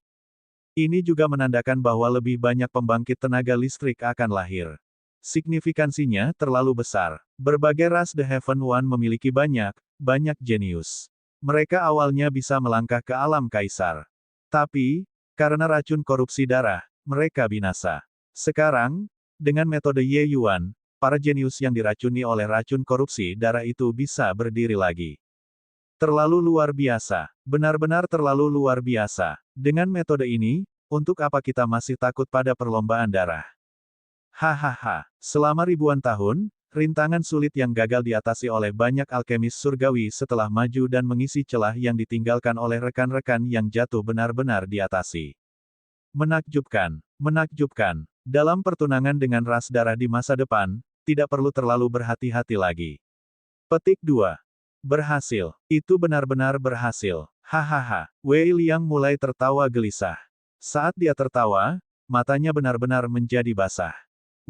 Ini juga menandakan bahwa lebih banyak pembangkit tenaga listrik akan lahir. Signifikansinya terlalu besar. Berbagai ras The Heaven One memiliki banyak jenius. Mereka awalnya bisa melangkah ke alam kaisar. Tapi, karena racun korupsi darah, mereka binasa. Sekarang, dengan metode Ye Yuan, para jenius yang diracuni oleh racun korupsi darah itu bisa berdiri lagi. Terlalu luar biasa. Benar-benar terlalu luar biasa. Dengan metode ini, untuk apa kita masih takut pada perlombaan darah? Hahaha. Selama ribuan tahun, rintangan sulit yang gagal diatasi oleh banyak alkemis surgawi setelah maju dan mengisi celah yang ditinggalkan oleh rekan-rekan yang jatuh benar-benar diatasi. Menakjubkan. Menakjubkan. Dalam pertunangan dengan ras darah di masa depan, tidak perlu terlalu berhati-hati lagi. Petik 2. Berhasil. Itu benar-benar berhasil. Hahaha. Wei Liang mulai tertawa gelisah. Saat dia tertawa, matanya benar-benar menjadi basah.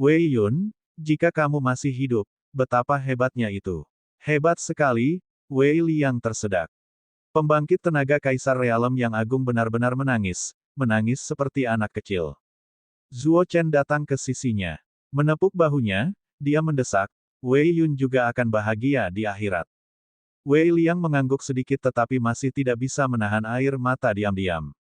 Wei Yun, jika kamu masih hidup, betapa hebatnya itu. Hebat sekali, Wei Liang tersedak. Pembangkit tenaga Kaisar Realem yang agung benar-benar menangis seperti anak kecil. Zuo Chen datang ke sisinya. Menepuk bahunya, dia mendesak, Wei Yun juga akan bahagia di akhirat. Wei Liang mengangguk sedikit tetapi masih tidak bisa menahan air mata diam-diam.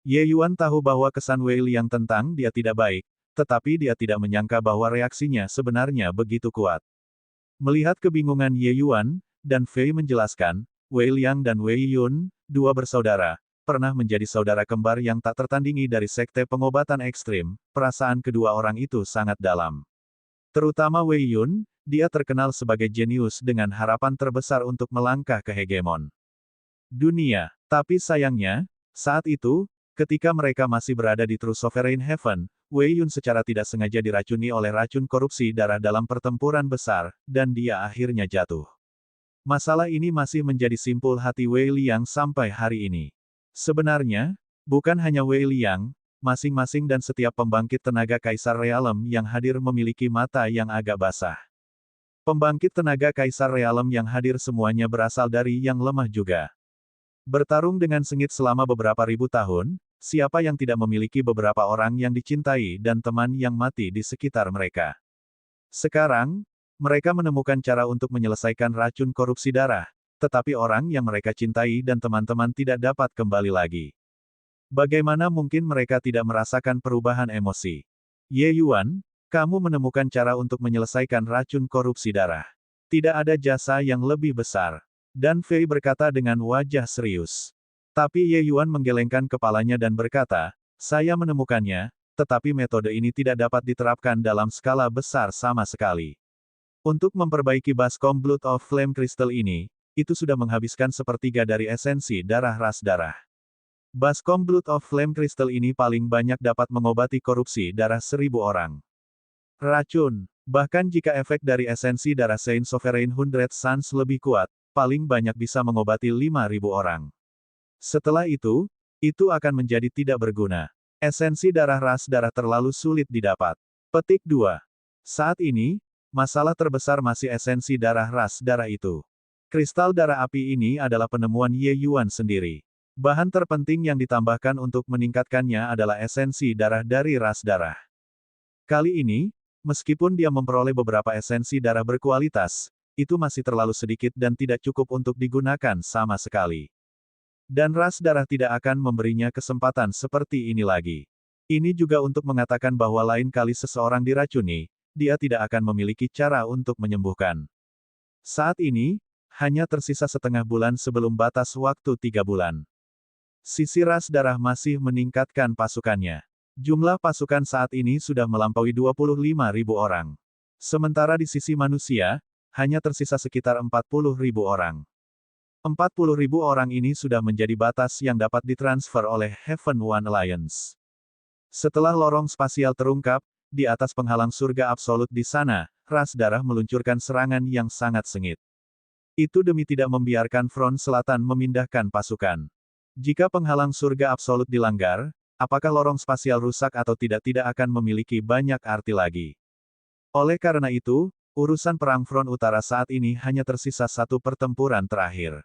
Ye Yuan tahu bahwa kesan Wei Liang tentang dia tidak baik, tetapi dia tidak menyangka bahwa reaksinya sebenarnya begitu kuat. Melihat kebingungan Ye Yuan, dan Fei menjelaskan, Wei Liang dan Wei Yun, dua bersaudara, pernah menjadi saudara kembar yang tak tertandingi dari sekte pengobatan ekstrim, perasaan kedua orang itu sangat dalam. Terutama Wei Yun, dia terkenal sebagai jenius dengan harapan terbesar untuk melangkah ke hegemon dunia. Tapi sayangnya, saat itu, ketika mereka masih berada di True Sovereign Heaven, Wei Yun secara tidak sengaja diracuni oleh racun korupsi darah dalam pertempuran besar, dan dia akhirnya jatuh. Masalah ini masih menjadi simpul hati Wei Liang sampai hari ini. Sebenarnya, bukan hanya Wei Liang, masing-masing dan setiap pembangkit tenaga Kaisar Realem yang hadir memiliki mata yang agak basah. Pembangkit tenaga Kaisar Realem yang hadir semuanya berasal dari yang lemah juga. Bertarung dengan sengit selama beberapa ribu tahun, siapa yang tidak memiliki beberapa orang yang dicintai dan teman yang mati di sekitar mereka. Sekarang, mereka menemukan cara untuk menyelesaikan racun korupsi darah, tetapi orang yang mereka cintai dan teman-teman tidak dapat kembali lagi. Bagaimana mungkin mereka tidak merasakan perubahan emosi? Ye Yuan, kamu menemukan cara untuk menyelesaikan racun korupsi darah. Tidak ada jasa yang lebih besar. Dan Fei berkata dengan wajah serius. Tapi Ye Yuan menggelengkan kepalanya dan berkata, saya menemukannya, tetapi metode ini tidak dapat diterapkan dalam skala besar sama sekali. Untuk memperbaiki baskom Blood of Flame Crystal ini, itu sudah menghabiskan sepertiga dari esensi darah ras darah. Baskom Blood of Flame Crystal ini paling banyak dapat mengobati korupsi darah 1000 orang. Racun, bahkan jika efek dari esensi darah Saint Sovereign 100 Suns lebih kuat, paling banyak bisa mengobati 5.000 orang. Setelah itu akan menjadi tidak berguna. Esensi darah ras darah terlalu sulit didapat. Petik 2. Saat ini, masalah terbesar masih esensi darah ras darah itu. Kristal darah api ini adalah penemuan Ye Yuan sendiri. Bahan terpenting yang ditambahkan untuk meningkatkannya adalah esensi darah dari ras darah. Kali ini, meskipun dia memperoleh beberapa esensi darah berkualitas, itu masih terlalu sedikit dan tidak cukup untuk digunakan sama sekali. Dan ras darah tidak akan memberinya kesempatan seperti ini lagi. Ini juga untuk mengatakan bahwa lain kali seseorang diracuni, dia tidak akan memiliki cara untuk menyembuhkan. Saat ini, hanya tersisa setengah bulan sebelum batas waktu 3 bulan. Sisi ras darah masih meningkatkan pasukannya. Jumlah pasukan saat ini sudah melampaui 25.000 orang. Sementara di sisi manusia, hanya tersisa sekitar 40.000 orang. 40.000 orang ini sudah menjadi batas yang dapat ditransfer oleh Heaven One Alliance. Setelah lorong spasial terungkap, di atas penghalang surga absolut di sana, ras darah meluncurkan serangan yang sangat sengit. Itu demi tidak membiarkan front selatan memindahkan pasukan. Jika penghalang surga absolut dilanggar, apakah lorong spasial rusak atau tidak akan memiliki banyak arti lagi. Oleh karena itu, urusan perang front utara saat ini hanya tersisa satu pertempuran terakhir.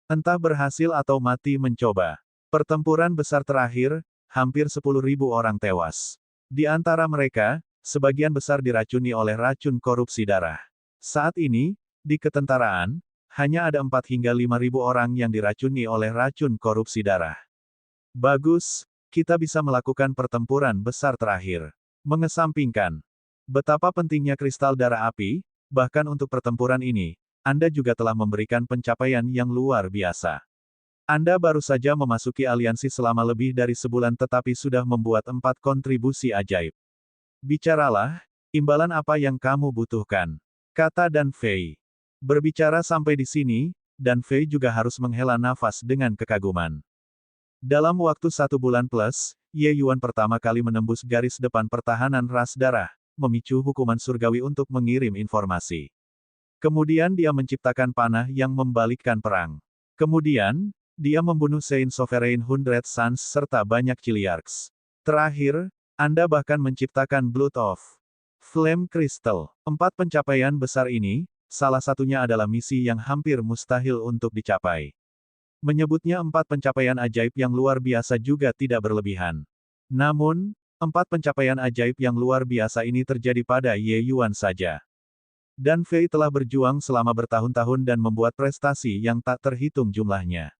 Entah berhasil atau mati mencoba. Pertempuran besar terakhir, hampir 10.000 orang tewas. Di antara mereka, sebagian besar diracuni oleh racun korupsi darah. Saat ini, di ketentaraan, hanya ada 4 hingga 5.000 orang yang diracuni oleh racun korupsi darah. Bagus, kita bisa melakukan pertempuran besar terakhir. Mengesampingkan betapa pentingnya kristal darah api, bahkan untuk pertempuran ini, Anda juga telah memberikan pencapaian yang luar biasa. Anda baru saja memasuki aliansi selama lebih dari sebulan tetapi sudah membuat 4 kontribusi ajaib. Bicaralah, imbalan apa yang kamu butuhkan? Kata Dan Fei. Berbicara sampai di sini, Dan Fei juga harus menghela nafas dengan kekaguman. Dalam waktu 1 bulan plus, Ye Yuan pertama kali menembus garis depan pertahanan ras darah, memicu hukuman surgawi untuk mengirim informasi. Kemudian dia menciptakan panah yang membalikkan perang. Kemudian, dia membunuh Saint Sovereign 100 Suns serta banyak Chiliarchs. Terakhir, Anda bahkan menciptakan Blood of Flame Crystal. 4 pencapaian besar ini, salah satunya adalah misi yang hampir mustahil untuk dicapai. Menyebutnya 4 pencapaian ajaib yang luar biasa juga tidak berlebihan. Namun, 4 pencapaian ajaib yang luar biasa ini terjadi pada Ye Yuan saja. Dan Fei telah berjuang selama bertahun-tahun dan membuat prestasi yang tak terhitung jumlahnya.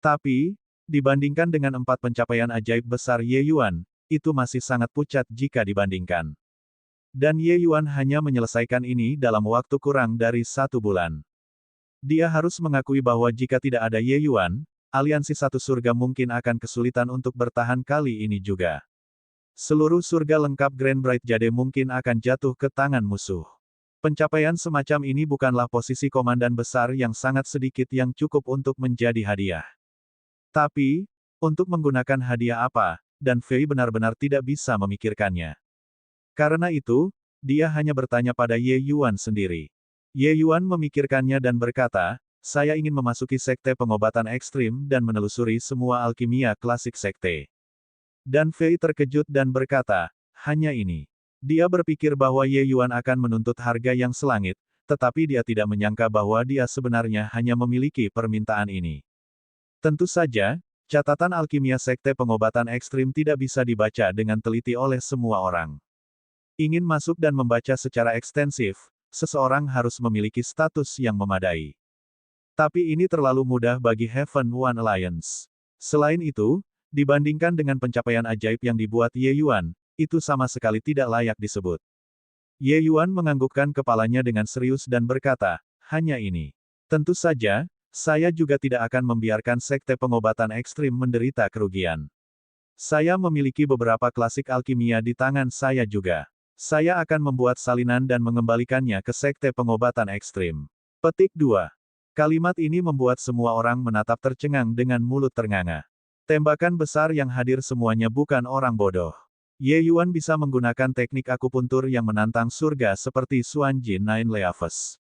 Tapi, dibandingkan dengan 4 pencapaian ajaib besar Ye Yuan, itu masih sangat pucat jika dibandingkan. Dan Ye Yuan hanya menyelesaikan ini dalam waktu kurang dari 1 bulan. Dia harus mengakui bahwa jika tidak ada Ye Yuan, aliansi satu surga mungkin akan kesulitan untuk bertahan kali ini juga. Seluruh surga lengkap Grand Bright Jade mungkin akan jatuh ke tangan musuh. Pencapaian semacam ini bukanlah posisi komandan besar yang sangat sedikit yang cukup untuk menjadi hadiah. Tapi, untuk menggunakan hadiah apa, Dan Fei benar-benar tidak bisa memikirkannya. Karena itu, dia hanya bertanya pada Ye Yuan sendiri. Ye Yuan memikirkannya dan berkata, saya ingin memasuki sekte pengobatan ekstrim dan menelusuri semua alkimia klasik sekte. Dan Fei terkejut dan berkata, hanya ini. Dia berpikir bahwa Ye Yuan akan menuntut harga yang selangit, tetapi dia tidak menyangka bahwa dia sebenarnya hanya memiliki permintaan ini. Tentu saja, catatan alkimia Sekte Pengobatan Ekstrim tidak bisa dibaca dengan teliti oleh semua orang. Ingin masuk dan membaca secara ekstensif, seseorang harus memiliki status yang memadai. Tapi ini terlalu mudah bagi Heaven One Alliance. Selain itu, dibandingkan dengan pencapaian ajaib yang dibuat Ye Yuan, itu sama sekali tidak layak disebut. Ye Yuan menganggukkan kepalanya dengan serius dan berkata, hanya ini. Tentu saja, saya juga tidak akan membiarkan Sekte Pengobatan Ekstrim menderita kerugian. Saya memiliki beberapa klasik alkimia di tangan saya juga. Saya akan membuat salinan dan mengembalikannya ke Sekte Pengobatan Ekstrim. Petik 2. Kalimat ini membuat semua orang menatap tercengang dengan mulut ternganga. Tembakan besar yang hadir semuanya bukan orang bodoh. Ye Yuan bisa menggunakan teknik akupuntur yang menantang surga seperti Xuanjin Nine Leaves.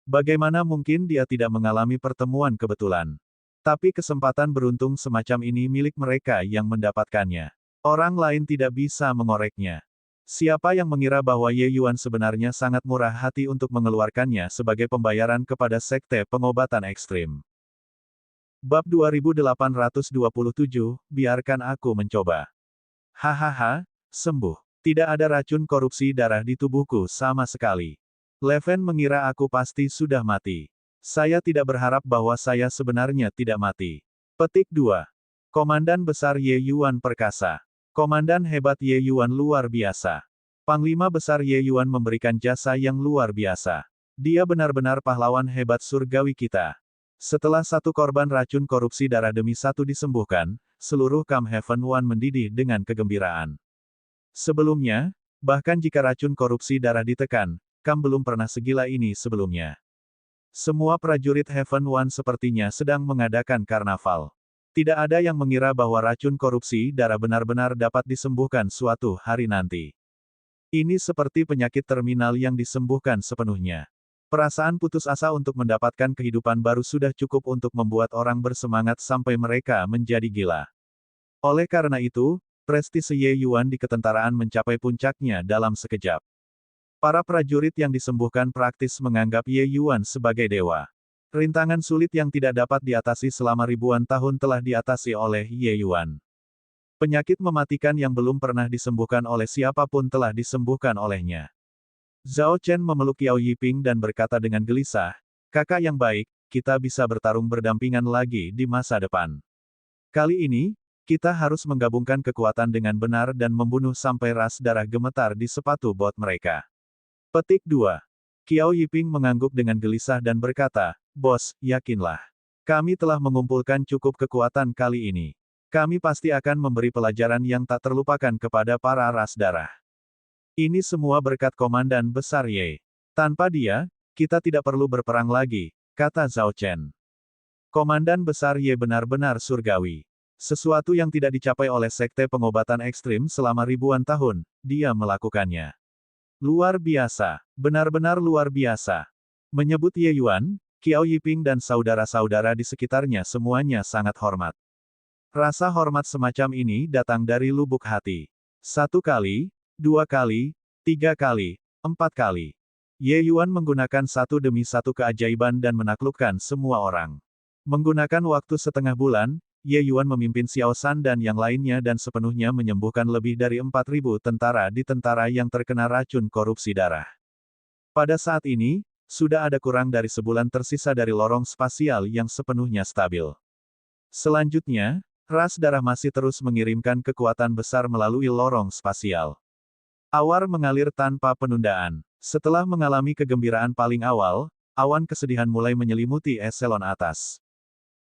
Bagaimana mungkin dia tidak mengalami pertemuan kebetulan? Tapi kesempatan beruntung semacam ini milik mereka yang mendapatkannya. Orang lain tidak bisa mengoreknya. Siapa yang mengira bahwa Ye Yuan sebenarnya sangat murah hati untuk mengeluarkannya sebagai pembayaran kepada Sekte Pengobatan Ekstrim? Bab 2827, biarkan aku mencoba. Hahaha, sembuh. Tidak ada racun korupsi darah di tubuhku sama sekali. Leven mengira aku pasti sudah mati. Saya tidak berharap bahwa saya sebenarnya tidak mati. Petik 2. Komandan Besar Ye Yuan perkasa. Komandan hebat Ye Yuan luar biasa. Panglima Besar Ye Yuan memberikan jasa yang luar biasa. Dia benar-benar pahlawan hebat surgawi kita. Setelah satu korban racun korupsi darah demi satu disembuhkan, seluruh Camp Heaven One mendidih dengan kegembiraan. Sebelumnya, bahkan jika racun korupsi darah ditekan, Camp belum pernah segila ini sebelumnya. Semua prajurit Heaven One sepertinya sedang mengadakan karnaval. Tidak ada yang mengira bahwa racun korupsi darah benar-benar dapat disembuhkan suatu hari nanti. Ini seperti penyakit terminal yang disembuhkan sepenuhnya. Perasaan putus asa untuk mendapatkan kehidupan baru sudah cukup untuk membuat orang bersemangat sampai mereka menjadi gila. Oleh karena itu, prestise Ye Yuan di ketentaraan mencapai puncaknya dalam sekejap. Para prajurit yang disembuhkan praktis menganggap Ye Yuan sebagai dewa. Rintangan sulit yang tidak dapat diatasi selama ribuan tahun telah diatasi oleh Ye Yuan. Penyakit mematikan yang belum pernah disembuhkan oleh siapapun telah disembuhkan olehnya. Zhao Chen memeluk Yao Yiping dan berkata dengan gelisah, kakak yang baik, kita bisa bertarung berdampingan lagi di masa depan. Kali ini, kita harus menggabungkan kekuatan dengan benar dan membunuh sampai ras darah gemetar di sepatu bot mereka. Petik 2. Qiao Yiping mengangguk dengan gelisah dan berkata, bos, yakinlah. Kami telah mengumpulkan cukup kekuatan kali ini. Kami pasti akan memberi pelajaran yang tak terlupakan kepada para ras darah. Ini semua berkat Komandan Besar Ye. Tanpa dia, kita tidak perlu berperang lagi, kata Zhao Chen. Komandan Besar Ye benar-benar surgawi. Sesuatu yang tidak dicapai oleh Sekte Pengobatan Ekstrim selama ribuan tahun, dia melakukannya. Luar biasa, benar-benar luar biasa. Menyebut Ye Yuan, Qiao Yiping dan saudara-saudara di sekitarnya semuanya sangat hormat. Rasa hormat semacam ini datang dari lubuk hati. 1 kali, 2 kali, 3 kali, 4 kali. Ye Yuan menggunakan satu demi satu keajaiban dan menaklukkan semua orang. Menggunakan waktu setengah bulan, Ye Yuan memimpin Xiao San dan yang lainnya dan sepenuhnya menyembuhkan lebih dari 4.000 tentara di tentara yang terkena racun korupsi darah. Pada saat ini, sudah ada kurang dari sebulan tersisa dari lorong spasial yang sepenuhnya stabil. Selanjutnya, ras darah masih terus mengirimkan kekuatan besar melalui lorong spasial. Awar mengalir tanpa penundaan. Setelah mengalami kegembiraan paling awal, awan kesedihan mulai menyelimuti eselon atas.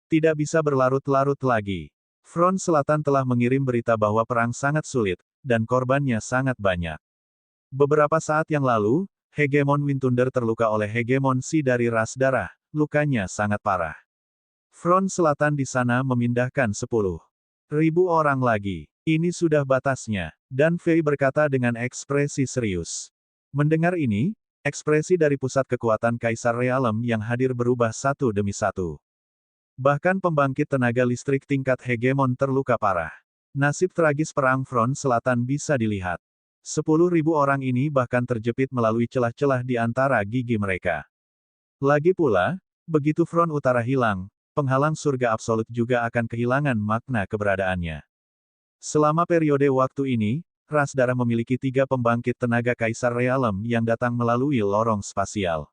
Tidak bisa berlarut-larut lagi. Front Selatan telah mengirim berita bahwa perang sangat sulit, dan korbannya sangat banyak. Beberapa saat yang lalu, Hegemon Winthunder terluka oleh Hegemon Si dari ras darah, lukanya sangat parah. Front Selatan di sana memindahkan 10.000 orang lagi. Ini sudah batasnya, dan Fei berkata dengan ekspresi serius. Mendengar ini, ekspresi dari pusat kekuatan Kaisar Realem yang hadir berubah satu demi satu. Bahkan pembangkit tenaga listrik tingkat hegemon terluka parah. Nasib tragis perang Front Selatan bisa dilihat. 10.000 orang ini bahkan terjepit melalui celah-celah di antara gigi mereka. Lagi pula, begitu Front Utara hilang, penghalang surga absolut juga akan kehilangan makna keberadaannya. Selama periode waktu ini, ras darah memiliki 3 pembangkit tenaga Kaisar Realem yang datang melalui lorong spasial.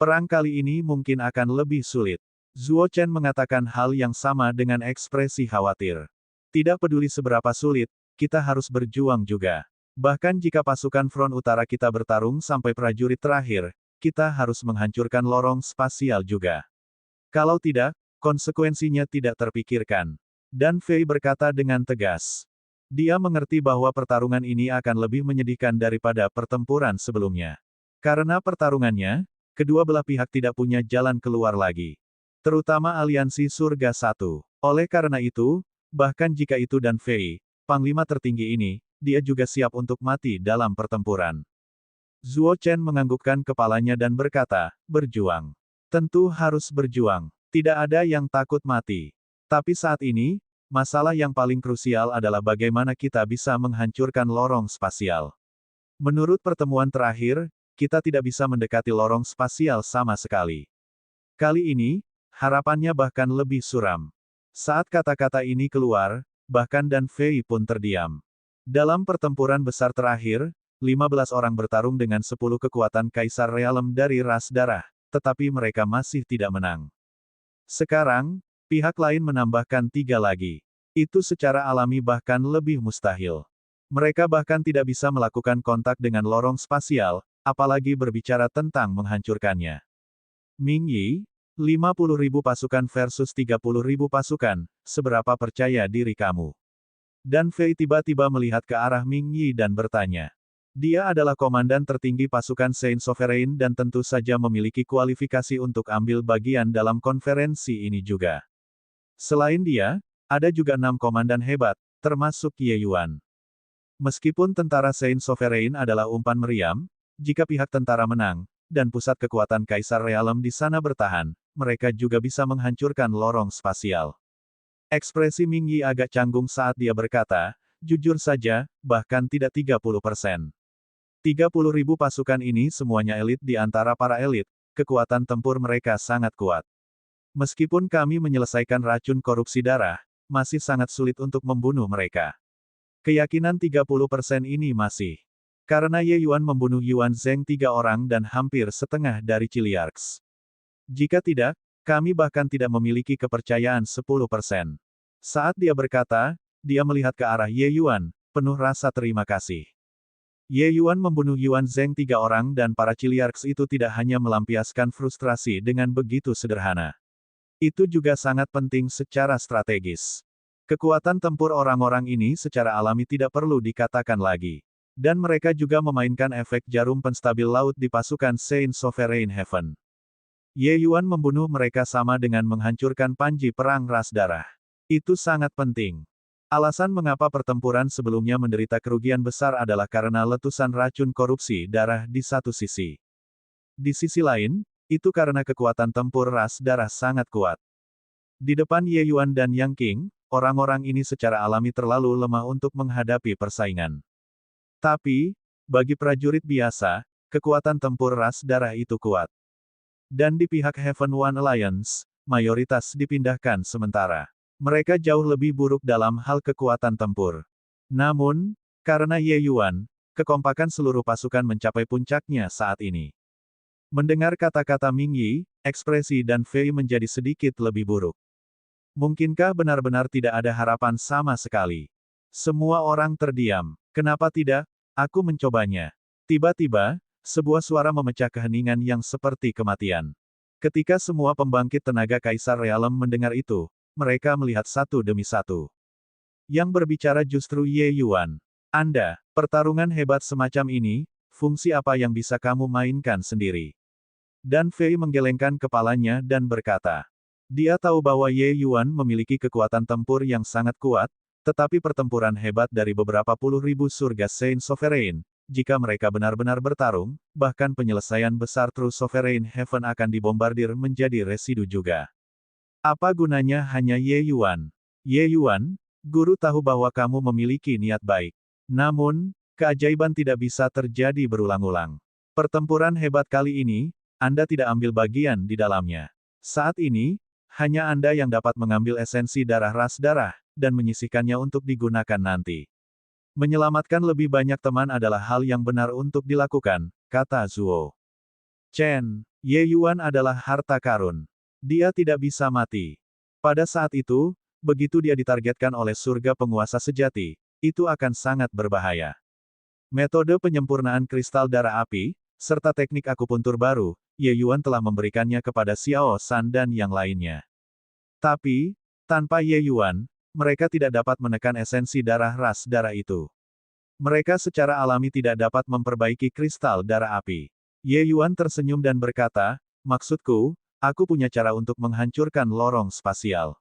Perang kali ini mungkin akan lebih sulit. Zuo Chen mengatakan hal yang sama dengan ekspresi khawatir. Tidak peduli seberapa sulit, kita harus berjuang juga. Bahkan jika pasukan front utara kita bertarung sampai prajurit terakhir, kita harus menghancurkan lorong spasial juga. Kalau tidak, konsekuensinya tidak terpikirkan. Dan Fei berkata dengan tegas. Dia mengerti bahwa pertarungan ini akan lebih menyedihkan daripada pertempuran sebelumnya. Karena pertarungannya, kedua belah pihak tidak punya jalan keluar lagi. Terutama aliansi surga 1. Oleh karena itu, bahkan jika itu dan Fei, panglima tertinggi ini, dia juga siap untuk mati dalam pertempuran. Zuo Chen menganggukkan kepalanya dan berkata, berjuang. Tentu harus berjuang. Tidak ada yang takut mati. Tapi saat ini, masalah yang paling krusial adalah bagaimana kita bisa menghancurkan lorong spasial. Menurut pertemuan terakhir, kita tidak bisa mendekati lorong spasial sama sekali. Kali ini, harapannya bahkan lebih suram. Saat kata-kata ini keluar, bahkan Dan Fei pun terdiam. Dalam pertempuran besar terakhir, 15 orang bertarung dengan 10 kekuatan Kaisar Realem dari ras darah, tetapi mereka masih tidak menang. Sekarang, pihak lain menambahkan 3 lagi. Itu secara alami bahkan lebih mustahil. Mereka bahkan tidak bisa melakukan kontak dengan lorong spasial, apalagi berbicara tentang menghancurkannya. Ming Yi, 50.000 pasukan versus 30.000 pasukan, seberapa percaya diri kamu? Dan Fei tiba-tiba melihat ke arah Ming Yi dan bertanya. Dia adalah komandan tertinggi pasukan Saint Sovereign dan tentu saja memiliki kualifikasi untuk ambil bagian dalam konferensi ini juga. Selain dia, ada juga 6 komandan hebat, termasuk Ye Yuan. Meskipun tentara Saint Sovereign adalah umpan meriam, jika pihak tentara menang, dan pusat kekuatan Kaisar Realem di sana bertahan, mereka juga bisa menghancurkan lorong spasial. Ekspresi Ming Yi agak canggung saat dia berkata, jujur saja, bahkan tidak 30%. 30.000 pasukan ini semuanya elit di antara para elit, kekuatan tempur mereka sangat kuat. Meskipun kami menyelesaikan racun korupsi darah, masih sangat sulit untuk membunuh mereka. Keyakinan 30% ini masih. Karena Ye Yuan membunuh Yuan Zheng 3 orang dan hampir setengah dari Chiliarks. Jika tidak, kami bahkan tidak memiliki kepercayaan 10%. Saat dia berkata, dia melihat ke arah Ye Yuan, penuh rasa terima kasih. Ye Yuan membunuh Yuan Zheng 3 orang dan para Chiliarks itu tidak hanya melampiaskan frustrasi dengan begitu sederhana. Itu juga sangat penting secara strategis. Kekuatan tempur orang-orang ini secara alami tidak perlu dikatakan lagi. Dan mereka juga memainkan efek jarum penstabil laut di pasukan Saint Sovereign Heaven. Ye Yuan membunuh mereka sama dengan menghancurkan panji perang ras darah. Itu sangat penting. Alasan mengapa pertempuran sebelumnya menderita kerugian besar adalah karena letusan racun korupsi darah di satu sisi. Di sisi lain, itu karena kekuatan tempur ras darah sangat kuat. Di depan Ye Yuan dan Yang Qing, orang-orang ini secara alami terlalu lemah untuk menghadapi persaingan. Tapi, bagi prajurit biasa, kekuatan tempur ras darah itu kuat. Dan di pihak Heaven One Alliance, mayoritas dipindahkan sementara. Mereka jauh lebih buruk dalam hal kekuatan tempur. Namun, karena Ye Yuan, kekompakan seluruh pasukan mencapai puncaknya saat ini. Mendengar kata-kata Ming Yi, ekspresi Dan Fei menjadi sedikit lebih buruk. Mungkinkah benar-benar tidak ada harapan sama sekali? Semua orang terdiam. Kenapa tidak? Aku mencobanya. Tiba-tiba, sebuah suara memecah keheningan yang seperti kematian. Ketika semua pembangkit tenaga Kaisar Realem mendengar itu, mereka melihat satu demi satu. Yang berbicara justru Ye Yuan. Anda, pertarungan hebat semacam ini, fungsi apa yang bisa kamu mainkan sendiri? Dan Fei menggelengkan kepalanya dan berkata. Dia tahu bahwa Ye Yuan memiliki kekuatan tempur yang sangat kuat, tetapi pertempuran hebat dari beberapa puluh ribu surga Saint Sovereign, jika mereka benar-benar bertarung, bahkan penyelesaian besar True Sovereign Heaven akan dibombardir menjadi residu juga. Apa gunanya hanya Ye Yuan? Ye Yuan, guru tahu bahwa kamu memiliki niat baik. Namun, keajaiban tidak bisa terjadi berulang-ulang. Pertempuran hebat kali ini, Anda tidak ambil bagian di dalamnya. Saat ini, hanya Anda yang dapat mengambil esensi darah ras darah, dan menyisihkannya untuk digunakan nanti. Menyelamatkan lebih banyak teman adalah hal yang benar untuk dilakukan, kata Zuo. Chen, Ye Yuan adalah harta karun. Dia tidak bisa mati. Pada saat itu, begitu dia ditargetkan oleh surga penguasa sejati, itu akan sangat berbahaya. Metode penyempurnaan kristal darah api, serta teknik akupuntur baru, Ye Yuan telah memberikannya kepada Xiao San dan yang lainnya. Tapi, tanpa Ye Yuan, mereka tidak dapat menekan esensi darah ras darah itu. Mereka secara alami tidak dapat memperbaiki kristal darah api. Ye Yuan tersenyum dan berkata, maksudku, aku punya cara untuk menghancurkan lorong spasial.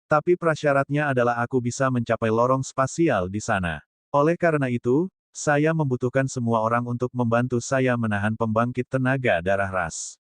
Tapi prasyaratnya adalah aku bisa mencapai lorong spasial di sana. Oleh karena itu, saya membutuhkan semua orang untuk membantu saya menahan pembangkit tenaga darah ras.